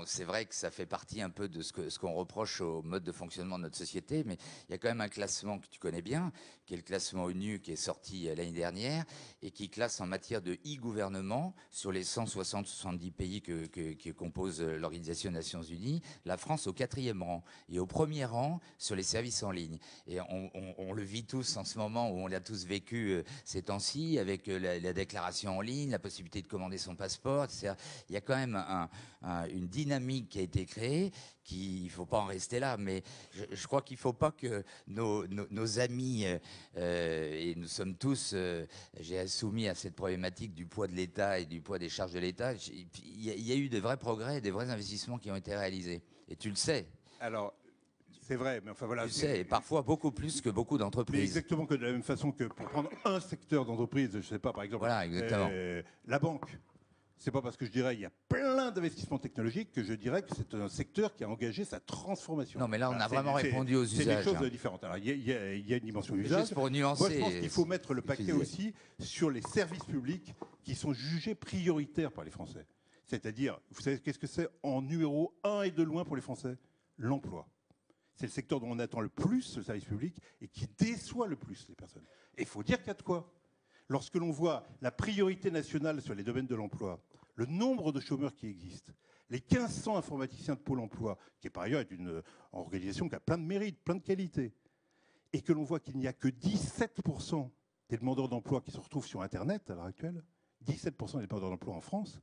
c'est vrai que ça fait partie un peu de ce qu'on reproche au mode de fonctionnement de notre société, mais il y a quand même un classement que tu connais bien, qui est le classement ONU qui est sorti l'année dernière et qui classe en matière de e-gouvernement sur les 170 pays qui composent l'Organisation des Nations Unies, la France au 4e rang et au 1er rang sur les services en ligne. Et on le vit tous en ce moment, où on l'a tous vécu ces temps-ci, avec la déclaration en ligne, la possibilité de commander son passeport, etc. Il y a quand même une dynamique qui a été créée, il ne faut pas en rester là, mais je crois qu'il ne faut pas que nos amis, et nous sommes tous soumis à cette problématique du poids de l'État et du poids des charges de l'État, il y a eu de vrais progrès, des vrais investissements qui ont été réalisés. Et tu le sais. Alors, c'est vrai, mais enfin voilà. Tu sais, et parfois beaucoup plus que beaucoup d'entreprises. Mais exactement que de la même façon que pour prendre un secteur d'entreprise, je ne sais pas, par exemple, voilà, exactement. La banque. C'est pas parce que je dirais qu'il y a plein d'investissements technologiques que je dirais que c'est un secteur qui a engagé sa transformation. Non, mais là, on a C'est- vraiment c'est- répondu aux C'est usages. des choses différentes. Alors, il y a une dimension usage. Juste pour nuancer. Moi, je pense qu'il faut mettre le paquet excusez. aussi sur les services publics qui sont jugés prioritaires par les Français. C'est-à-dire, vous savez qu'est-ce que c'est en numéro 1 et de loin pour les Français? L'emploi. C'est le secteur dont on attend le plus le service public et qui déçoit le plus les personnes. Et il faut dire qu'il y a de quoi. Lorsque l'on voit la priorité nationale sur les domaines de l'emploi, le nombre de chômeurs qui existent, les 1500 informaticiens de Pôle emploi, qui par ailleurs est une organisation qui a plein de mérites, plein de qualités, et que l'on voit qu'il n'y a que 17% des demandeurs d'emploi qui se retrouvent sur Internet à l'heure actuelle, 17% des demandeurs d'emploi en France,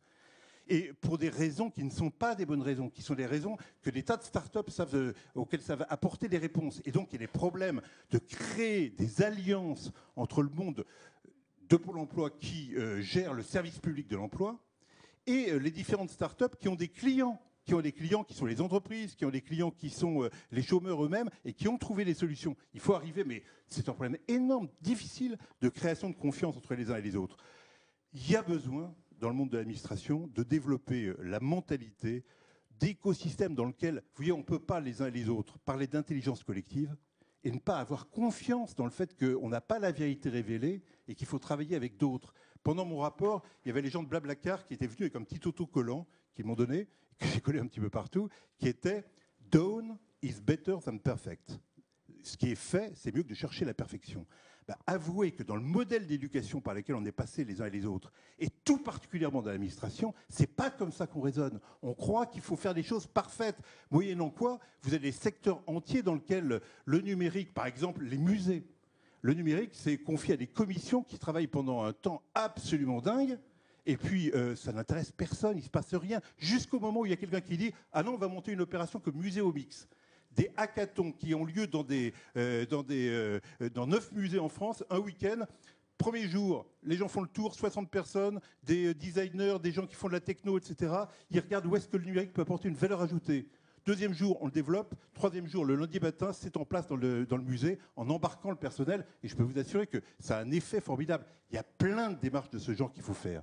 et pour des raisons qui ne sont pas des bonnes raisons, qui sont des raisons que des tas de start-up auxquelles ça va apporter des réponses. Et donc, il y a des problèmes de créer des alliances entre le monde de Pôle emploi qui gère le service public de l'emploi et les différentes start-up qui ont des clients. Qui sont les entreprises, qui ont des clients qui sont les chômeurs eux-mêmes et qui ont trouvé des solutions. Il faut arriver, mais c'est un problème énorme, difficile de création de confiance entre les uns et les autres. Il y a besoin, dans le monde de l'administration, de développer la mentalité d'écosystème dans lequel, vous voyez, on ne peut pas les uns et les autres parler d'intelligence collective et ne pas avoir confiance dans le fait qu'on n'a pas la vérité révélée et qu'il faut travailler avec d'autres. Pendant mon rapport, il y avait les gens de Blablacar qui étaient venus avec un petit autocollant qu'ils m'ont donné, que j'ai collé un petit peu partout, qui était « Done is better than perfect ». Ce qui est fait, c'est mieux que de chercher la perfection. Ben, avouez que dans le modèle d'éducation par lequel on est passé les uns et les autres, et tout particulièrement dans l'administration, c'est pas comme ça qu'on raisonne. On croit qu'il faut faire des choses parfaites, moyennant quoi vous avez des secteurs entiers dans lesquels le numérique, par exemple les musées, le numérique, c'est confié à des commissions qui travaillent pendant un temps absolument dingue, et puis ça n'intéresse personne, il ne se passe rien, jusqu'au moment où il y a quelqu'un qui dit « Ah non, on va monter une opération comme Muséomix ». Des hackathons qui ont lieu dans 9 musées en France, un week-end. Premier jour, les gens font le tour, 60 personnes, des designers, des gens qui font de la techno, etc. Ils regardent où est-ce que le numérique peut apporter une valeur ajoutée. Deuxième jour, on le développe. Troisième jour, le lundi matin, c'est en place dans le musée, en embarquant le personnel. Et je peux vous assurer que ça a un effet formidable. Il y a plein de démarches de ce genre qu'il faut faire.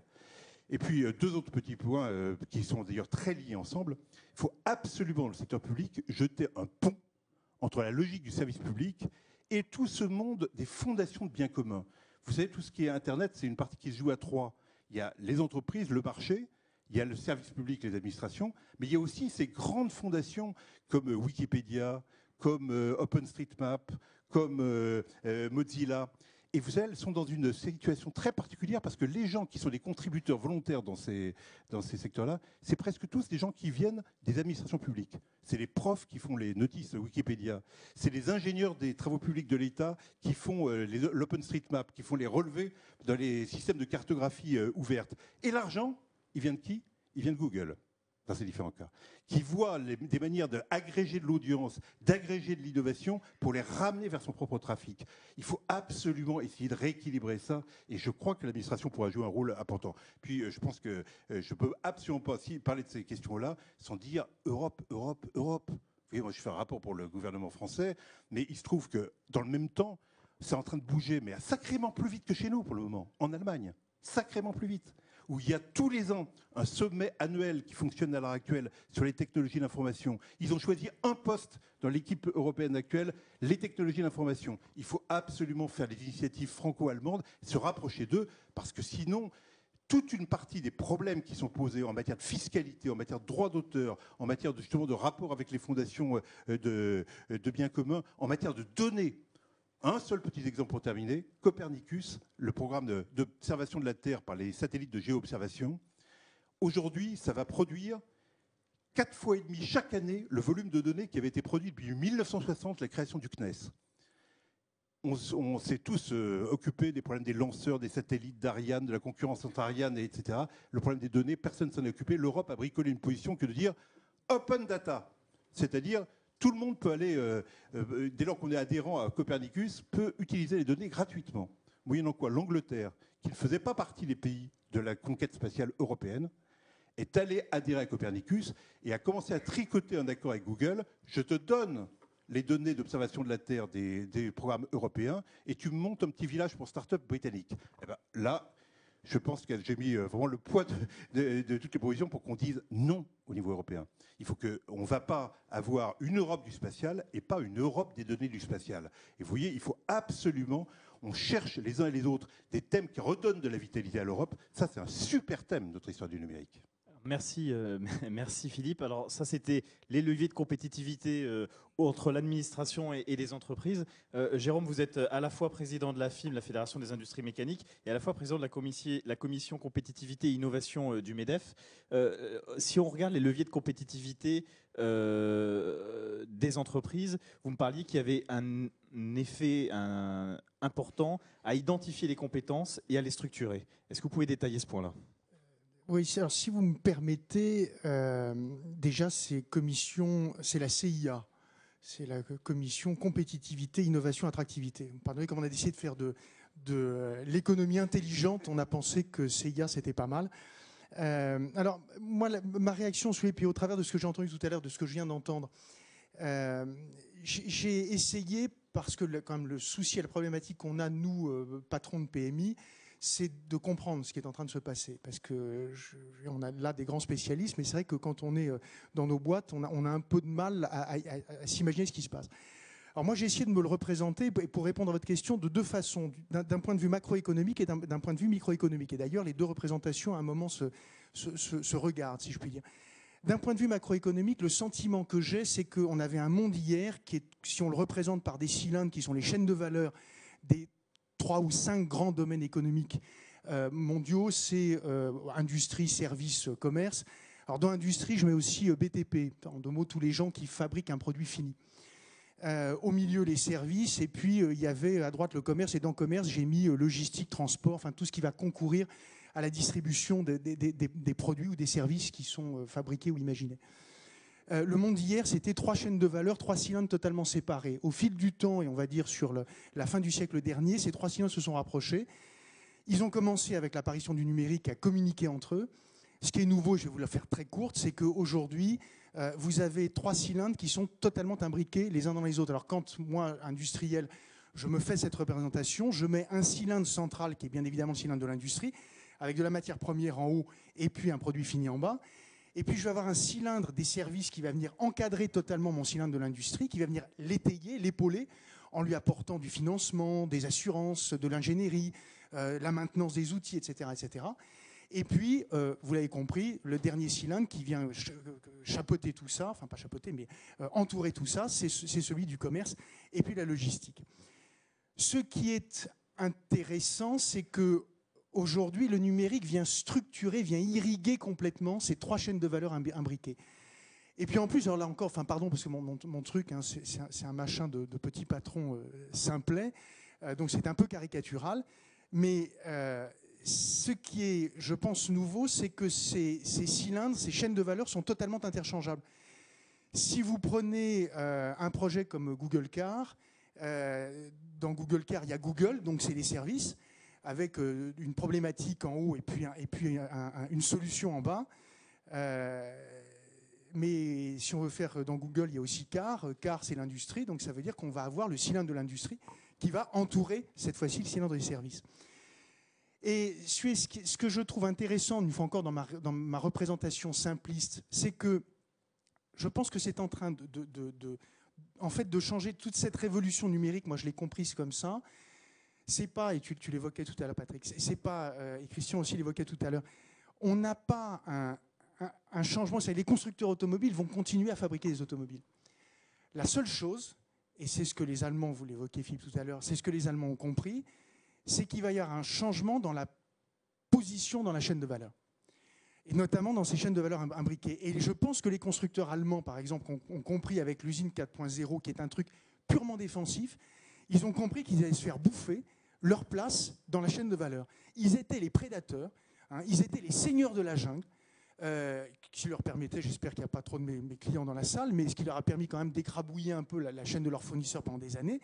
Et puis, deux autres petits points qui sont d'ailleurs très liés ensemble. Il faut absolument, dans le secteur public, jeter un pont entre la logique du service public et tout ce monde des fondations de biens communs. Vous savez, tout ce qui est Internet, c'est une partie qui se joue à trois. Il y a les entreprises, le marché, il y a le service public, les administrations, mais il y a aussi ces grandes fondations comme Wikipédia, comme OpenStreetMap, comme Mozilla. Et vous savez, elles sont dans une situation très particulière parce que les gens qui sont des contributeurs volontaires dans ces secteurs-là, c'est presque tous des gens qui viennent des administrations publiques. C'est les profs qui font les notices Wikipédia. C'est les ingénieurs des travaux publics de l'État qui font l'OpenStreetMap, qui font les relevés dans les systèmes de cartographie ouverte. Et l'argent, il vient de qui? Il vient de Google, dans ces différents cas, qui voit des manières d'agréger de l'audience, d'agréger de l'innovation pour les ramener vers son propre trafic. Il faut absolument essayer de rééquilibrer ça, et je crois que l'administration pourra jouer un rôle important. Puis je pense que je ne peux absolument pas parler de ces questions-là sans dire Europe, Europe, Europe. Vous voyez, moi je fais un rapport pour le gouvernement français, mais il se trouve que dans le même temps, c'est en train de bouger, mais sacrément plus vite que chez nous pour le moment, en Allemagne. Sacrément plus vite. Où il y a tous les ans un sommet annuel qui fonctionne à l'heure actuelle sur les technologies d'information. Ils ont choisi un poste dans l'équipe européenne actuelle, les technologies d'information. Il faut absolument faire des initiatives franco-allemandes, se rapprocher d'eux, parce que sinon, toute une partie des problèmes qui sont posés en matière de fiscalité, en matière de droit d'auteur, en matière justement de rapport avec les fondations de biens communs, en matière de données. Un seul petit exemple pour terminer, Copernicus, le programme d'observation de la Terre par les satellites de géo-observation. Aujourd'hui, ça va produire 4,5 fois chaque année le volume de données qui avait été produit depuis 1960, la création du CNES. On s'est tous occupés des problèmes des lanceurs, des satellites d'Ariane, de la concurrence entre Ariane, etc. Le problème des données, personne ne s'en est occupé. L'Europe a bricolé une position que de dire open data, c'est-à-dire tout le monde peut aller, dès lors qu'on est adhérent à Copernicus, peut utiliser les données gratuitement. Moyennant quoi, l'Angleterre, qui ne faisait pas partie des pays de la conquête spatiale européenne, est allée adhérer à Copernicus et a commencé à tricoter un accord avec Google. Je te donne les données d'observation de la Terre des programmes européens et tu me montes un petit village pour start-up britannique. Et ben, là, je pense que j'ai mis vraiment le poids de toutes les propositions pour qu'on dise non au niveau européen. Il faut qu'on ne va pas avoir une Europe du spatial et pas une Europe des données du spatial. Et vous voyez, il faut absolument, on cherche les uns et les autres des thèmes qui redonnent de la vitalité à l'Europe. Ça, c'est un super thème, notre histoire du numérique. Merci, merci Philippe. Alors ça, c'était les leviers de compétitivité entre l'administration et les entreprises. Jérôme, vous êtes à la fois président de la FIM, la Fédération des industries mécaniques, et à la fois président de la commission compétitivité et innovation du MEDEF. Si on regarde les leviers de compétitivité des entreprises, vous me parliez qu'il y avait un effet important à identifier les compétences et à les structurer. Est-ce que vous pouvez détailler ce point-là ? Oui, alors si vous me permettez, déjà c'est la CIA, c'est la commission compétitivité, innovation, attractivité. Vous pardonnez, comme on a décidé de faire de l'économie intelligente, on a pensé que CIA c'était pas mal. Alors moi, ma réaction, puis au travers de ce que j'ai entendu tout à l'heure, de ce que je viens d'entendre, j'ai essayé, parce que quand même le souci et la problématique qu'on a, nous, patrons de PMI, c'est de comprendre ce qui est en train de se passer. Parce qu'on a là des grands spécialistes, mais c'est vrai que quand on est dans nos boîtes, on a un peu de mal à s'imaginer ce qui se passe. Alors moi, j'ai essayé de me le représenter, pour répondre à votre question, de deux façons, d'un point de vue macroéconomique et d'un point de vue microéconomique. Et d'ailleurs, les deux représentations, à un moment, se regardent, si je puis dire. D'un point de vue macroéconomique, le sentiment que j'ai, c'est qu'on avait un monde hier qui est, si on le représente par des cylindres qui sont les chaînes de valeur des 3 ou 5 grands domaines économiques mondiaux, c'est industrie, services, commerce. Alors dans l'industrie, je mets aussi BTP, en deux mots, tous les gens qui fabriquent un produit fini. Au milieu, les services, et puis il y avait à droite le commerce, et dans le commerce, j'ai mis logistique, transport, enfin tout ce qui va concourir à la distribution des produits ou des services qui sont fabriqués ou imaginés. Le monde d'hier, c'était 3 chaînes de valeur, 3 cylindres totalement séparés. Au fil du temps, et on va dire sur la fin du siècle dernier, ces 3 cylindres se sont rapprochés. Ils ont commencé, avec l'apparition du numérique, à communiquer entre eux. Ce qui est nouveau, je vais vous la faire très courte, c'est qu'aujourd'hui, vous avez 3 cylindres qui sont totalement imbriqués les uns dans les autres. Alors quand moi, industriel, je me fais cette représentation, je mets un cylindre central, qui est bien évidemment le cylindre de l'industrie, avec de la matière première en haut et puis un produit fini en bas. Et puis, je vais avoir un cylindre des services qui va venir encadrer totalement mon cylindre de l'industrie, qui va venir l'étayer, l'épauler, en lui apportant du financement, des assurances, de l'ingénierie, la maintenance des outils, etc. etc. Et puis, vous l'avez compris, le dernier cylindre qui vient chapeauter tout ça, enfin pas chapeauter, mais entourer tout ça, c'est celui du commerce et puis la logistique. Ce qui est intéressant, c'est que aujourd'hui, le numérique vient structurer, vient irriguer complètement ces 3 chaînes de valeur imbriquées. Et puis en plus, alors là encore, enfin pardon, parce que mon truc, hein, c'est un machin de petit patron simplet, donc c'est un peu caricatural, mais ce qui est, je pense, nouveau, c'est que ces cylindres, ces chaînes de valeur sont totalement interchangeables. Si vous prenez un projet comme Google Car, dans Google Car, il y a Google, donc c'est les services, avec une problématique en haut et puis une solution en bas. Mais si on veut faire dans Google, il y a aussi Car. Car, c'est l'industrie, donc ça veut dire qu'on va avoir le cylindre de l'industrie qui va entourer, cette fois-ci, le cylindre des services. Et ce que je trouve intéressant, une fois encore dans ma représentation simpliste, c'est que je pense que c'est en train en fait, de changer toute cette révolution numérique. Moi, je l'ai comprise comme ça. C'est pas, et tu l'évoquais tout à l'heure, Patrick, c'est pas, et Christian aussi l'évoquait tout à l'heure, on n'a pas un changement. Les constructeurs automobiles vont continuer à fabriquer des automobiles. La seule chose, et c'est ce que les Allemands, vous l'évoquez Philippe tout à l'heure, c'est ce que les Allemands ont compris, c'est qu'il va y avoir un changement dans la position dans la chaîne de valeur. Et notamment dans ces chaînes de valeur imbriquées. Et je pense que les constructeurs allemands, par exemple, ont compris avec l'usine 4.0, qui est un truc purement défensif, ils ont compris qu'ils allaient se faire bouffer leur place dans la chaîne de valeur. Ils étaient les prédateurs, hein, ils étaient les seigneurs de la jungle, qui leur permettait, j'espère qu'il n'y a pas trop de mes clients dans la salle, mais ce qui leur a permis quand même d'écrabouiller un peu la chaîne de leurs fournisseurs pendant des années.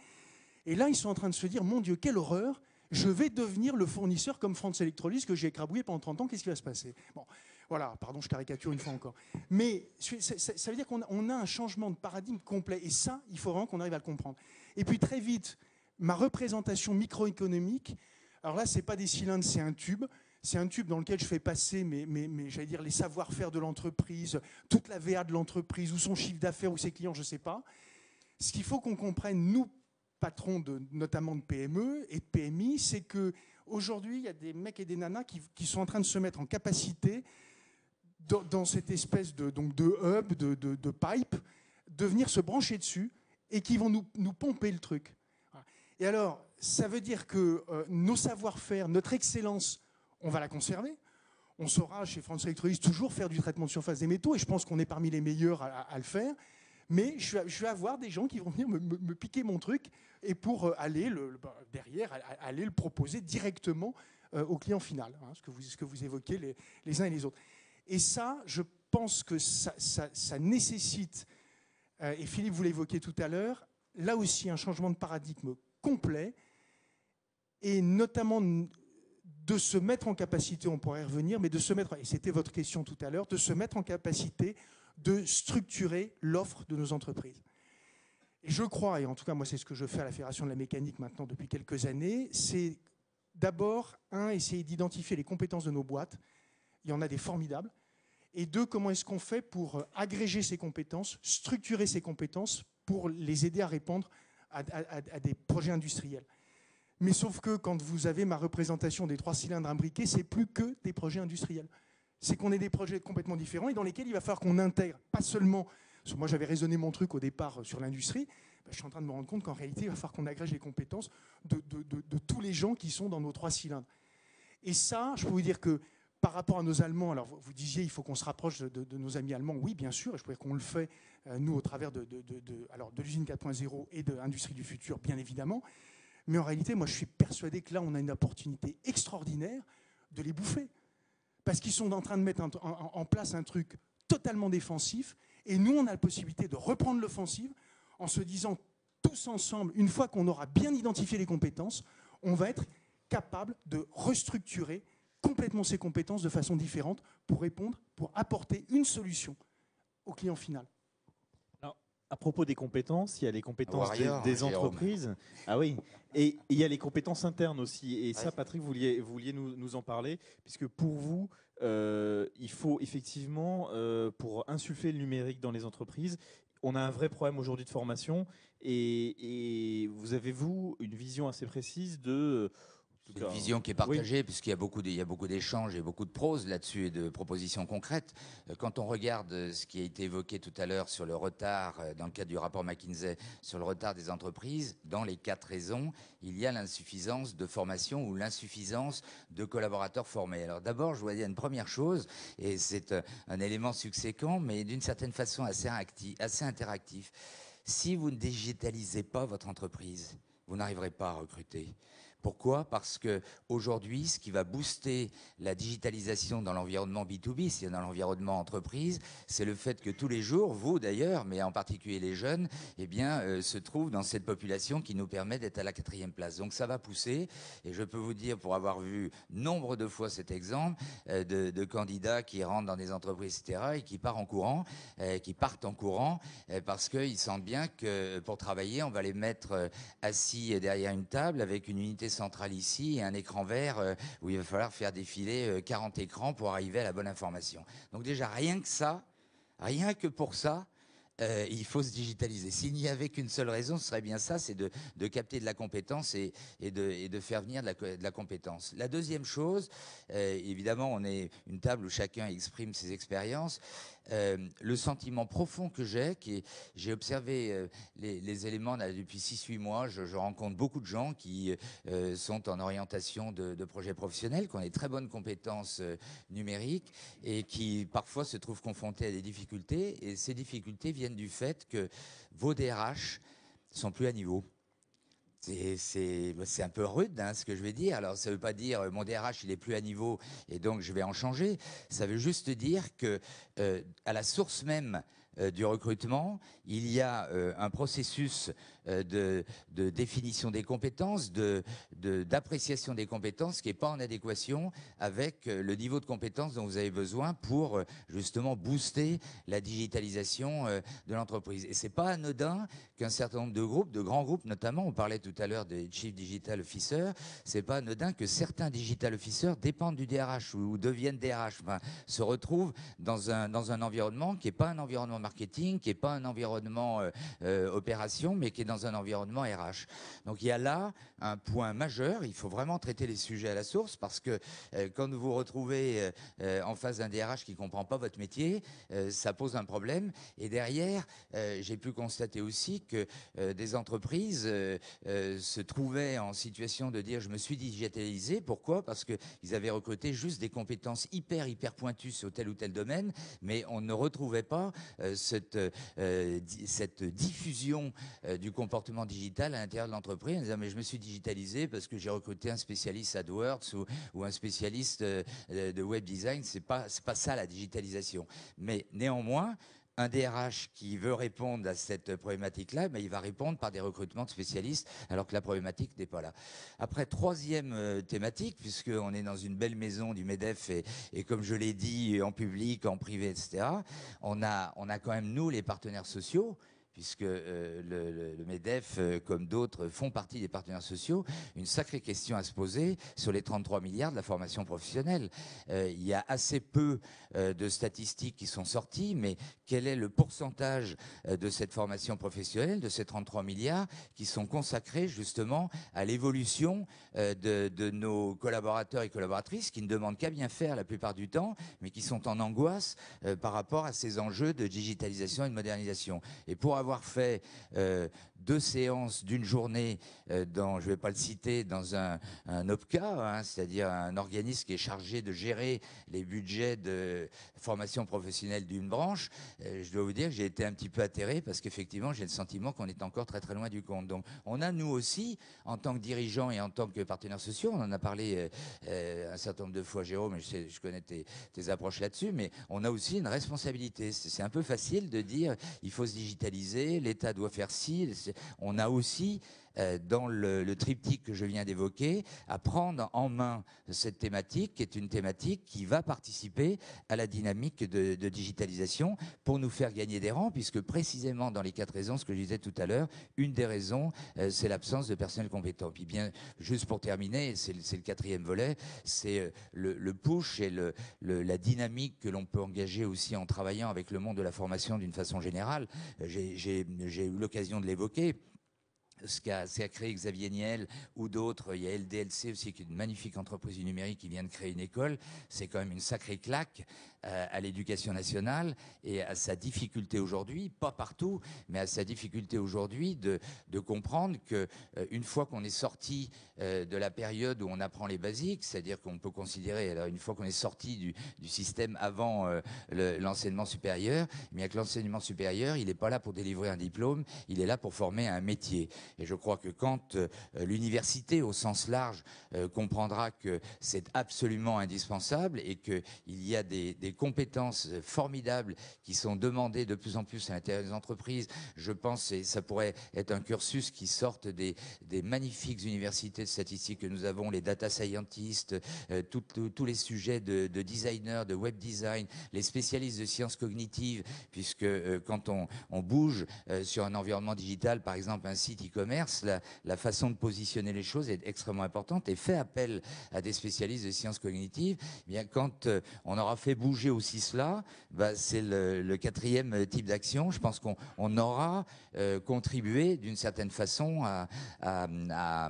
Et là, ils sont en train de se dire, mon Dieu, quelle horreur, je vais devenir le fournisseur comme France Electrolyse que j'ai écrabouillé pendant 30 ans, qu'est-ce qui va se passer? Bon, voilà, pardon, je caricature une fois encore. Mais ça veut dire qu'on a un changement de paradigme complet, et ça, il faut vraiment qu'on arrive à le comprendre. Et puis très vite, ma représentation microéconomique, alors là, ce n'est pas des cylindres, c'est un tube. c'est un tube dans lequel je fais passer j'allais dire, les savoir-faire de l'entreprise, toute la VA de l'entreprise, ou son chiffre d'affaires, ou ses clients, je ne sais pas. Ce qu'il faut qu'on comprenne, nous, patrons notamment de PME et de PMI, c'est qu'aujourd'hui, il y a des mecs et des nanas qui sont en train de se mettre en capacité, dans cette espèce de hub, de pipe, de venir se brancher dessus et qui vont nous pomper le truc. Et alors, ça veut dire que nos savoir-faire, notre excellence, on va la conserver. On saura, chez France Electrolux, toujours faire du traitement de surface des métaux, et je pense qu'on est parmi les meilleurs à le faire. Mais je vais avoir des gens qui vont venir me piquer mon truc, et pour aller derrière, aller le proposer directement au client final, hein, ce que vous évoquez les uns et les autres. Et ça, je pense que ça nécessite, et Philippe vous l'évoquait tout à l'heure, là aussi un changement de paradigme complet, et notamment de se mettre en capacité, on pourrait y revenir, mais de se mettre, et c'était votre question tout à l'heure, de se mettre en capacité de structurer l'offre de nos entreprises. Et je crois, et en tout cas moi c'est ce que je fais à la Fédération de la mécanique maintenant depuis quelques années, c'est d'abord, essayer d'identifier les compétences de nos boîtes. Il y en a des formidables. Et deux, comment est-ce qu'on fait pour agréger ces compétences, structurer ces compétences pour les aider à répondre à des projets industriels. Mais sauf que quand vous avez ma représentation des 3 cylindres imbriqués, c'est plus que des projets industriels. C'est qu'on ait des projets complètement différents et dans lesquels il va falloir qu'on intègre, pas seulement, parce que moi j'avais raisonné mon truc au départ sur l'industrie, je suis en train de me rendre compte qu'en réalité il va falloir qu'on agrège les compétences de tous les gens qui sont dans nos 3 cylindres. Et ça, je peux vous dire que par rapport à nos Allemands, alors vous disiez il faut qu'on se rapproche de nos amis allemands, oui bien sûr, et je peux dire qu'on le fait, nous, au travers de l'usine 4.0 et de l'industrie du futur, bien évidemment. Mais en réalité, moi je suis persuadé que là on a une opportunité extraordinaire de les bouffer. Parce qu'ils sont en train de mettre en place un truc totalement défensif, et nous on a la possibilité de reprendre l'offensive en se disant tous ensemble, une fois qu'on aura bien identifié les compétences, on va être capable de restructurer complètement ces compétences de façon différente pour répondre, pour apporter une solution au client final. Alors, à propos des compétences, il y a les compétences des entreprises. Ah oui, et il y a les compétences internes aussi. Et ça, Patrick, vous vouliez nous en parler, puisque pour vous, il faut effectivement, pour insuffler le numérique dans les entreprises, on a un vrai problème aujourd'hui de formation. Et vous avez, vous, une vision assez précise de... C'est une vision qui est partagée, puisqu'il y a beaucoup d'échanges et beaucoup de prose là-dessus et de propositions concrètes. Quand on regarde ce qui a été évoqué tout à l'heure sur le retard, dans le cadre du rapport McKinsey, sur le retard des entreprises, dans les 4 raisons, il y a l'insuffisance de formation ou l'insuffisance de collaborateurs formés. Alors d'abord, je voudrais dire une première chose, et c'est un élément subséquent, mais d'une certaine façon assez interactif. Si vous ne digitalisez pas votre entreprise, vous n'arriverez pas à recruter. Pourquoi ? Parce qu'aujourd'hui, ce qui va booster la digitalisation dans l'environnement B2B, c'est-à-dire dans l'environnement entreprise, c'est le fait que tous les jours, vous d'ailleurs, mais en particulier les jeunes, se trouvent dans cette population qui nous permet d'être à la 4e place. Donc ça va pousser, et je peux vous dire, pour avoir vu nombre de fois cet exemple, de candidats qui rentrent dans des entreprises, etc., et qui partent en courant, parce qu'ils sentent bien que pour travailler, on va les mettre assis derrière une table avec une unité centrale ici et un écran vert où il va falloir faire défiler 40 écrans pour arriver à la bonne information. Donc déjà, rien que pour ça, il faut se digitaliser. S'il n'y avait qu'une seule raison, ce serait bien ça, c'est de capter de la compétence et de faire venir de la compétence. La deuxième chose, évidemment, on est une table où chacun exprime ses expériences. Le sentiment profond que j'ai observé les éléments là, depuis 6-8 mois, je rencontre beaucoup de gens qui sont en orientation de projets professionnels, qui ont des très bonnes compétences numériques et qui parfois se trouvent confrontés à des difficultés, et ces difficultés viennent du fait que vos DRH sont plus à niveau. C'est un peu rude, hein, ce que je vais dire. Alors, ça ne veut pas dire mon DRH, il est plus à niveau et donc je vais en changer. Ça veut juste dire que à la source même du recrutement, il y a un processus de définition des compétences, d'appréciation des compétences qui n'est pas en adéquation avec le niveau de compétences dont vous avez besoin pour justement booster la digitalisation de l'entreprise. Et c'est pas anodin qu'un certain nombre de groupes, de grands groupes notamment, on parlait tout à l'heure des Chief Digital Officers, c'est pas anodin que certains Digital Officers dépendent du DRH ou deviennent DRH, enfin, se retrouvent dans un environnement qui n'est pas un environnement marketing, qui n'est pas un environnement opération, mais qui est dans un environnement RH. Donc il y a là un point majeur, il faut vraiment traiter les sujets à la source, parce que quand vous vous retrouvez en face d'un DRH qui ne comprend pas votre métier, ça pose un problème. Et derrière, j'ai pu constater aussi que des entreprises se trouvaient en situation de dire « je me suis digitalisé ». Pourquoi ? Parce qu'ils avaient recruté juste des compétences hyper pointues sur tel ou tel domaine, mais on ne retrouvait pas cette diffusion du comportement digital à l'intérieur de l'entreprise en disant « mais je me suis digitalisé parce que j'ai recruté un spécialiste AdWords ou un spécialiste de web design ». C'est pas ça la digitalisation. Mais néanmoins, un DRH qui veut répondre à cette problématique-là, il va répondre par des recrutements de spécialistes, alors que la problématique n'est pas là. Après, troisième thématique, puisqu'on est dans une belle maison du MEDEF, et comme je l'ai dit, en public, en privé, etc., on a quand même, nous, les partenaires sociaux, puisque le MEDEF, comme d'autres, font partie des partenaires sociaux, une sacrée question à se poser sur les 33 milliards de la formation professionnelle. Il y a assez peu de statistiques qui sont sorties, mais quel est le pourcentage de cette formation professionnelle, de ces 33 milliards, qui sont consacrés justement à l'évolution de nos collaborateurs et collaboratrices, qui ne demandent qu'à bien faire la plupart du temps, mais qui sont en angoisse par rapport à ces enjeux de digitalisation et de modernisation. Et pour avoir fait 2 séances d'une journée dans, je ne vais pas le citer, dans un OPCA, c'est-à-dire un organisme qui est chargé de gérer les budgets de formation professionnelle d'une branche, je dois vous dire que j'ai été un petit peu atterré parce qu'effectivement, j'ai le sentiment qu'on est encore très loin du compte. Donc, on a nous aussi, en tant que dirigeants et en tant que partenaires sociaux, on en a parlé un certain nombre de fois, Jérôme, je connais tes approches là-dessus, mais on a aussi une responsabilité. C'est un peu facile de dire il faut se digitaliser, l'État doit faire ci. On a aussi dans le triptyque que je viens d'évoquer, à prendre en main cette thématique, qui est une thématique qui va participer à la dynamique de digitalisation pour nous faire gagner des rangs, puisque précisément dans les 4 raisons, ce que je disais tout à l'heure, une des raisons, c'est l'absence de personnel compétent. Puis bien, juste pour terminer, c'est le 4e volet, c'est le push et la dynamique que l'on peut engager aussi en travaillant avec le monde de la formation d'une façon générale. J'ai eu l'occasion de l'évoquer. Ce qu'a créé Xavier Niel ou d'autres, il y a LDLC aussi qui est une magnifique entreprise du numérique qui vient de créer une école, c'est quand même une sacrée claque à l'éducation nationale et à sa difficulté aujourd'hui, pas partout, mais à sa difficulté aujourd'hui de comprendre que une fois qu'on est sorti de la période où on apprend les basiques, c'est-à-dire qu'on peut considérer, alors une fois qu'on est sorti du système avant l'enseignement supérieur, eh bien que l'enseignement supérieur, il n'est pas là pour délivrer un diplôme, il est là pour former un métier. Et je crois que quand l'université, au sens large, comprendra que c'est absolument indispensable et qu'il y a des compétences formidables qui sont demandées de plus en plus à l'intérieur des entreprises, je pense, et ça pourrait être un cursus qui sorte des magnifiques universités de statistiques que nous avons, les data scientists, tous les sujets de designers, de web design, les spécialistes de sciences cognitives, puisque quand on bouge sur un environnement digital, par exemple un site e-commerce, la façon de positionner les choses est extrêmement importante et fait appel à des spécialistes de sciences cognitives. Eh bien, quand on aura fait bouger aussi cela, c'est le 4e type d'action. Je pense qu'on aura contribué d'une certaine façon à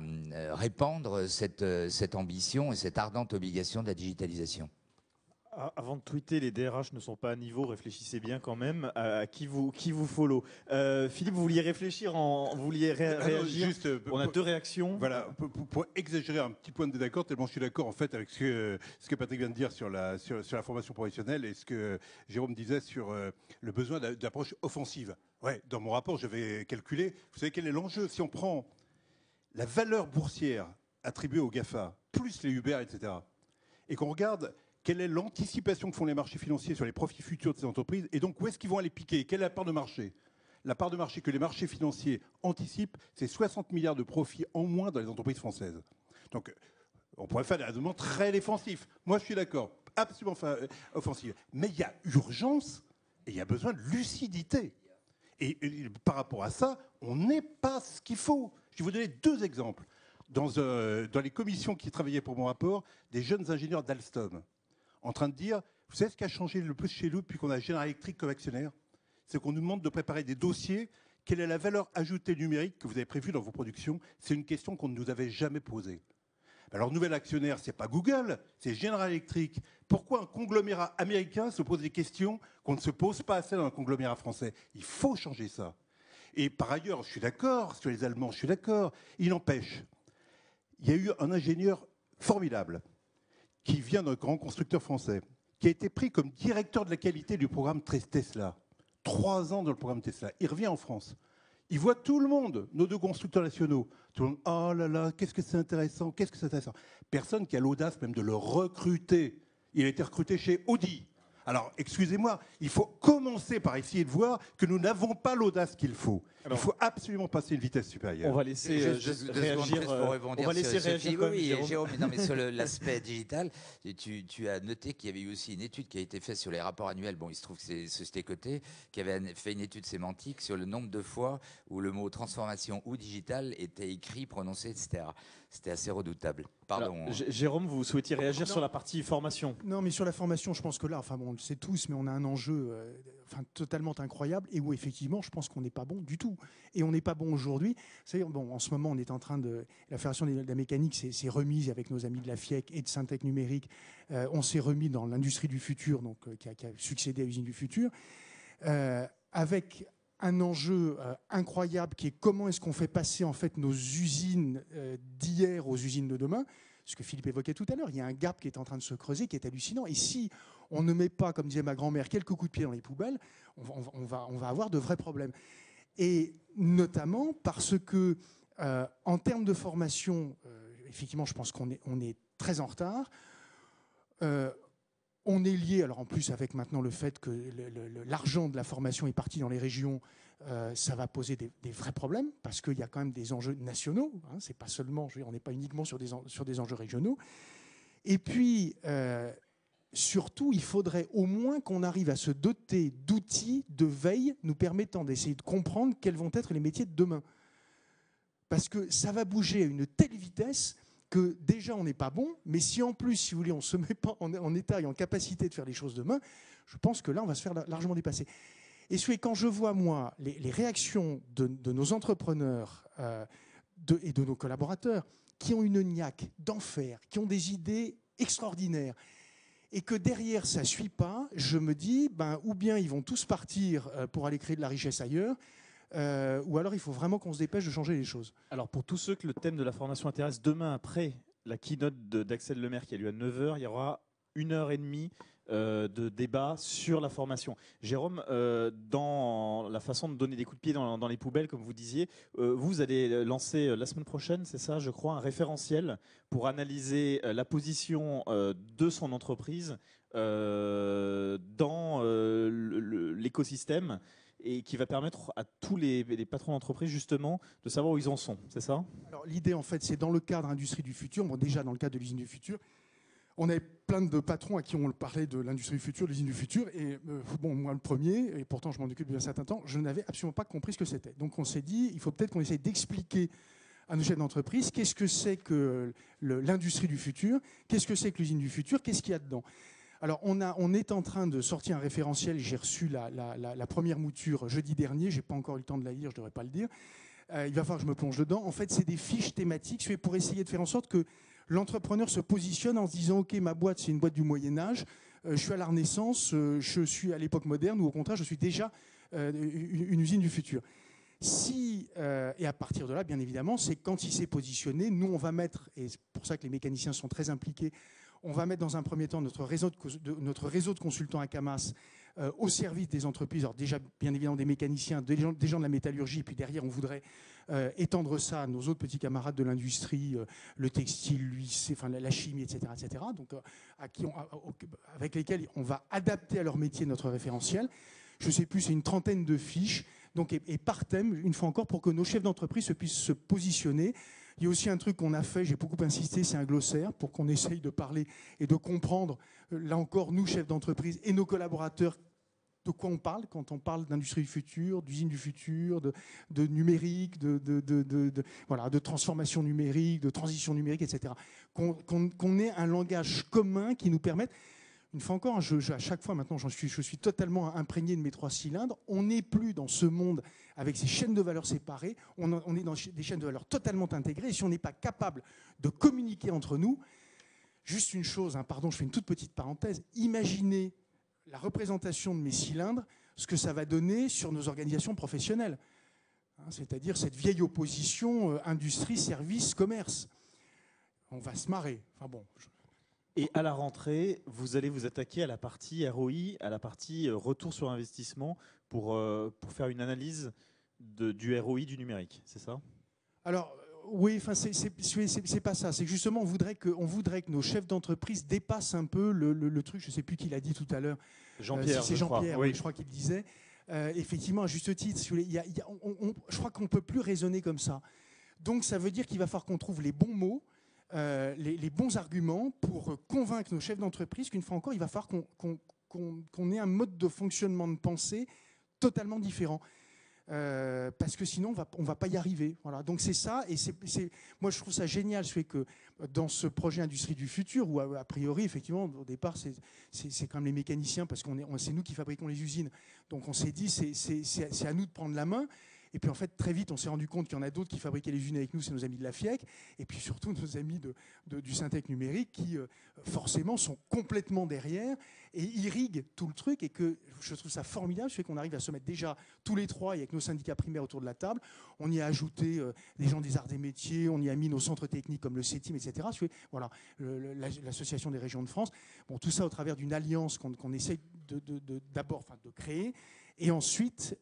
répandre cette ambition et cette ardente obligation de la digitalisation. Avant de tweeter, les DRH ne sont pas à niveau, réfléchissez bien quand même à qui vous follow. Philippe, vous vouliez réfléchir, vous vouliez réagir. Juste, on a 2 réactions. Voilà, pour exagérer un petit point de désaccord, tellement je suis d'accord en fait avec ce que Patrick vient de dire sur la formation professionnelle et ce que Jérôme disait sur le besoin d'approche offensive. Ouais, dans mon rapport, je vais calculer. Vous savez quel est l'enjeu ? Si on prend la valeur boursière attribuée aux GAFA, plus les Uber, etc., et qu'on regarde quelle est l'anticipation que font les marchés financiers sur les profits futurs de ces entreprises et donc où est-ce qu'ils vont aller piquer ? Quelle est la part de marché ? la part de marché que les marchés financiers anticipent, c'est 60 milliards de profits en moins dans les entreprises françaises. Donc, on pourrait faire des raisonnements très défensifs. Moi, je suis d'accord, absolument offensif. Mais il y a urgence et il y a besoin de lucidité. Et par rapport à ça, on n'est pas ce qu'il faut. Je vais vous donner 2 exemples. Dans les commissions qui travaillaient pour mon rapport, des jeunes ingénieurs d'Alstom, en train de dire, vous savez ce qui a changé le plus chez nous depuis qu'on a General Electric comme actionnaire? C'est qu'on nous demande de préparer des dossiers. Quelle est la valeur ajoutée numérique que vous avez prévue dans vos productions? C'est une question qu'on ne nous avait jamais posée. Alors, nouvel actionnaire, ce n'est pas Google, c'est General Electric. Pourquoi un conglomérat américain se pose des questions qu'on ne se pose pas assez dans un conglomérat français? Il faut changer ça. Et par ailleurs, je suis d'accord, sur les Allemands, je suis d'accord. Il n'empêche, il y a eu un ingénieur formidable qui vient d'un grand constructeur français, qui a été pris comme directeur de la qualité du programme Tesla. 3 ans dans le programme Tesla. Il revient en France. Il voit tout le monde, nos 2 constructeurs nationaux. Tout le monde, oh là là, qu'est-ce que c'est intéressant, qu'est-ce que c'est intéressant. Personne qui a l'audace même de le recruter. Il a été recruté chez Audi. Alors, excusez-moi, il faut commencer par essayer de voir que nous n'avons pas l'audace qu'il faut. Il faut absolument passer une vitesse supérieure. On va laisser réagir. On va laisser réagir. Oui, Jérôme, non, mais sur l'aspect digital, tu as noté qu'il y avait eu aussi une étude qui a été faite sur les rapports annuels. Bon, il se trouve que c'est Société Cotée qui avait fait une étude sémantique sur le nombre de fois où le mot transformation ou digital était écrit, prononcé, etc. C'était assez redoutable. Pardon. Alors, Jérôme, vous souhaitiez réagir sur la partie formation? Non, mais sur la formation, je pense que là, enfin bon, on le sait tous, mais on a un enjeu totalement incroyable et où effectivement, je pense qu'on n'est pas bon du tout. Et on n'est pas bon aujourd'hui. Bon, en ce moment, on est en train de... La Fédération de la mécanique s'est remise avec nos amis de la FIEC et de Syntec Numérique. On s'est remis dans l'industrie du futur, donc, qui a succédé à l'usine du futur, avec un enjeu incroyable qui est comment est-ce qu'on fait passer en fait nos usines d'hier aux usines de demain. Ce que Philippe évoquait tout à l'heure, il y a un gap qui est en train de se creuser, qui est hallucinant. Et si on ne met pas, comme disait ma grand-mère, quelques coups de pied dans les poubelles, on va avoir de vrais problèmes. Et notamment parce que, en termes de formation, effectivement, je pense qu'on est très en retard. On est lié, alors en plus avec maintenant le fait que l'argent de la formation est parti dans les régions, ça va poser des vrais problèmes parce qu'il y a quand même des enjeux nationaux. Hein, c'est pas seulement, on n'est pas uniquement sur des enjeux régionaux. Et puis, surtout, il faudrait au moins qu'on arrive à se doter d'outils de veille nous permettant d'essayer de comprendre quels vont être les métiers de demain. Parce que ça va bouger à une telle vitesse que déjà on n'est pas bon, mais si en plus, si vous voulez, on ne se met pas en état et en capacité de faire les choses demain, je pense que là, on va se faire largement dépasser. Et quand je vois, moi, les réactions de nos entrepreneurs et de nos collaborateurs qui ont une niaque d'enfer, qui ont des idées extraordinaires, et que derrière, ça ne suit pas, je me dis, ou bien ils vont tous partir pour aller créer de la richesse ailleurs, ou alors il faut vraiment qu'on se dépêche de changer les choses. Alors pour tous ceux que le thème de la formation intéresse, demain après la keynote d'Axel Lemaire qui a lieu à 9h, il y aura 1h30 de débat sur la formation. Jérôme, dans la façon de donner des coups de pied dans les poubelles, comme vous disiez, vous allez lancer la semaine prochaine, c'est ça, je crois, un référentiel pour analyser la position de son entreprise dans l'écosystème et qui va permettre à tous les patrons d'entreprise justement de savoir où ils en sont, c'est ça? Alors l'idée en fait c'est dans le cadre industrie du futur, bon, déjà dans le cadre de l'usine du futur, on avait plein de patrons à qui on parlait de l'industrie du futur, de l'usine du futur, et bon, moi le premier, et pourtant je m'en occupe depuis un certain temps, je n'avais absolument pas compris ce que c'était. Donc on s'est dit, il faut peut-être qu'on essaye d'expliquer à nos chefs d'entreprise qu'est-ce que c'est que l'industrie du futur, qu'est-ce que c'est que l'usine du futur, qu'est-ce qu'il y a dedans. Alors, on est en train de sortir un référentiel. J'ai reçu la première mouture jeudi dernier. Je n'ai pas encore eu le temps de la lire, je ne devrais pas le dire. Il va falloir que je me plonge dedans. En fait, c'est des fiches thématiques pour essayer de faire en sorte que l'entrepreneur se positionne en se disant « Ok, ma boîte, c'est une boîte du Moyen-Âge. Je suis à la Renaissance, je suis à l'époque moderne, ou au contraire, je suis déjà une usine du futur. » Et à partir de là, bien évidemment, c'est quand il s'est positionné, nous, on va mettre, et c'est pour ça que les mécaniciens sont très impliqués, on va mettre dans un premier temps notre réseau de consultants à Camas au service des entreprises. Alors déjà, bien évidemment, des mécaniciens, des gens de la métallurgie, et puis derrière, on voudrait étendre ça à nos autres petits camarades de l'industrie, le textile, la chimie, etc. etc. Donc, avec lesquels on va adapter à leur métier notre référentiel. Je ne sais plus, c'est une trentaine de fiches Donc, et par thème, une fois encore, pour que nos chefs d'entreprise puissent se positionner. Il y a aussi un truc qu'on a fait, j'ai beaucoup insisté, c'est un glossaire pour qu'on essaye de parler et de comprendre, là encore, nous, chefs d'entreprise et nos collaborateurs, de quoi on parle quand on parle d'industrie du futur, d'usine du futur, de numérique, voilà, de transformation numérique, de transition numérique, etc. Qu'on ait un langage commun qui nous permette. Une fois encore, à chaque fois maintenant, je suis totalement imprégné de mes 3 cylindres. On n'est plus dans ce monde avec ces chaînes de valeur séparées. On est dans des chaînes de valeur totalement intégrées. Et si on n'est pas capable de communiquer entre nous, juste une chose, hein, pardon, je fais une toute petite parenthèse. Imaginez la représentation de mes cylindres, ce que ça va donner sur nos organisations professionnelles. Hein, c'est-à-dire cette vieille opposition industrie, service, commerce. On va se marrer. Enfin bon. Et à la rentrée, vous allez vous attaquer à la partie ROI, à la partie retour sur investissement pour faire une analyse du ROI du numérique, c'est ça? Alors, oui, enfin, c'est pas ça. C'est que justement, on voudrait que nos chefs d'entreprise dépassent un peu le truc. Je ne sais plus qui l'a dit tout à l'heure. Jean-Pierre, c'est Jean-Pierre, oui. Je crois qu'il disait. Effectivement, à juste titre, je crois qu'on ne peut plus raisonner comme ça. Donc, ça veut dire qu'il va falloir qu'on trouve les bons mots, les bons arguments pour convaincre nos chefs d'entreprise qu'une fois encore, il va falloir qu'on ait un mode de fonctionnement de pensée totalement différent. Parce que sinon, on va pas y arriver. Voilà. Donc c'est ça, et moi je trouve ça génial, c'est que dans ce projet Industrie du futur, où a priori, effectivement, au départ, c'est quand même les mécaniciens, parce que c'est nous qui fabriquons les usines. Donc on s'est dit, c'est à nous de prendre la main. Et puis en fait, très vite, on s'est rendu compte qu'il y en a d'autres qui fabriquaient les usines avec nous, c'est nos amis de la FIEC, et puis surtout nos amis du Syntec numérique qui forcément sont complètement derrière et irriguent tout le truc, et que je trouve ça formidable, c'est qu'on arrive à se mettre déjà tous les 3 et avec nos syndicats primaires autour de la table. On y a ajouté des gens des arts des métiers, on y a mis nos centres techniques comme le CETIM, etc. Voilà, l'Association des régions de France. Bon, tout ça au travers d'une alliance qu'on essaye d'abord de créer, et ensuite,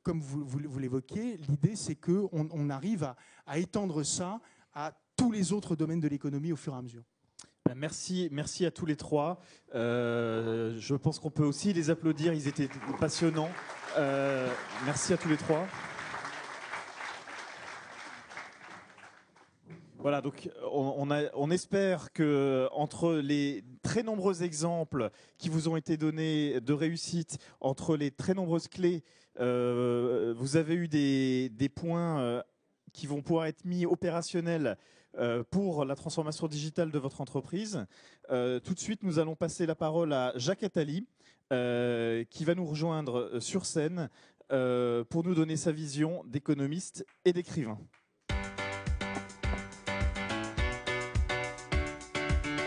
comme vous l'évoquiez, l'idée c'est qu'on arrive à étendre ça à tous les autres domaines de l'économie au fur et à mesure. Merci à tous les 3. Je pense qu'on peut aussi les applaudir, ils étaient passionnants. Merci à tous les 3. Voilà, donc on espère que entre les très nombreux exemples qui vous ont été donnés de réussite, entre les très nombreuses clés, vous avez eu des points qui vont pouvoir être mis opérationnels pour la transformation digitale de votre entreprise. Tout de suite, nous allons passer la parole à Jacques Attali, qui va nous rejoindre sur scène pour nous donner sa vision d'économiste et d'écrivain.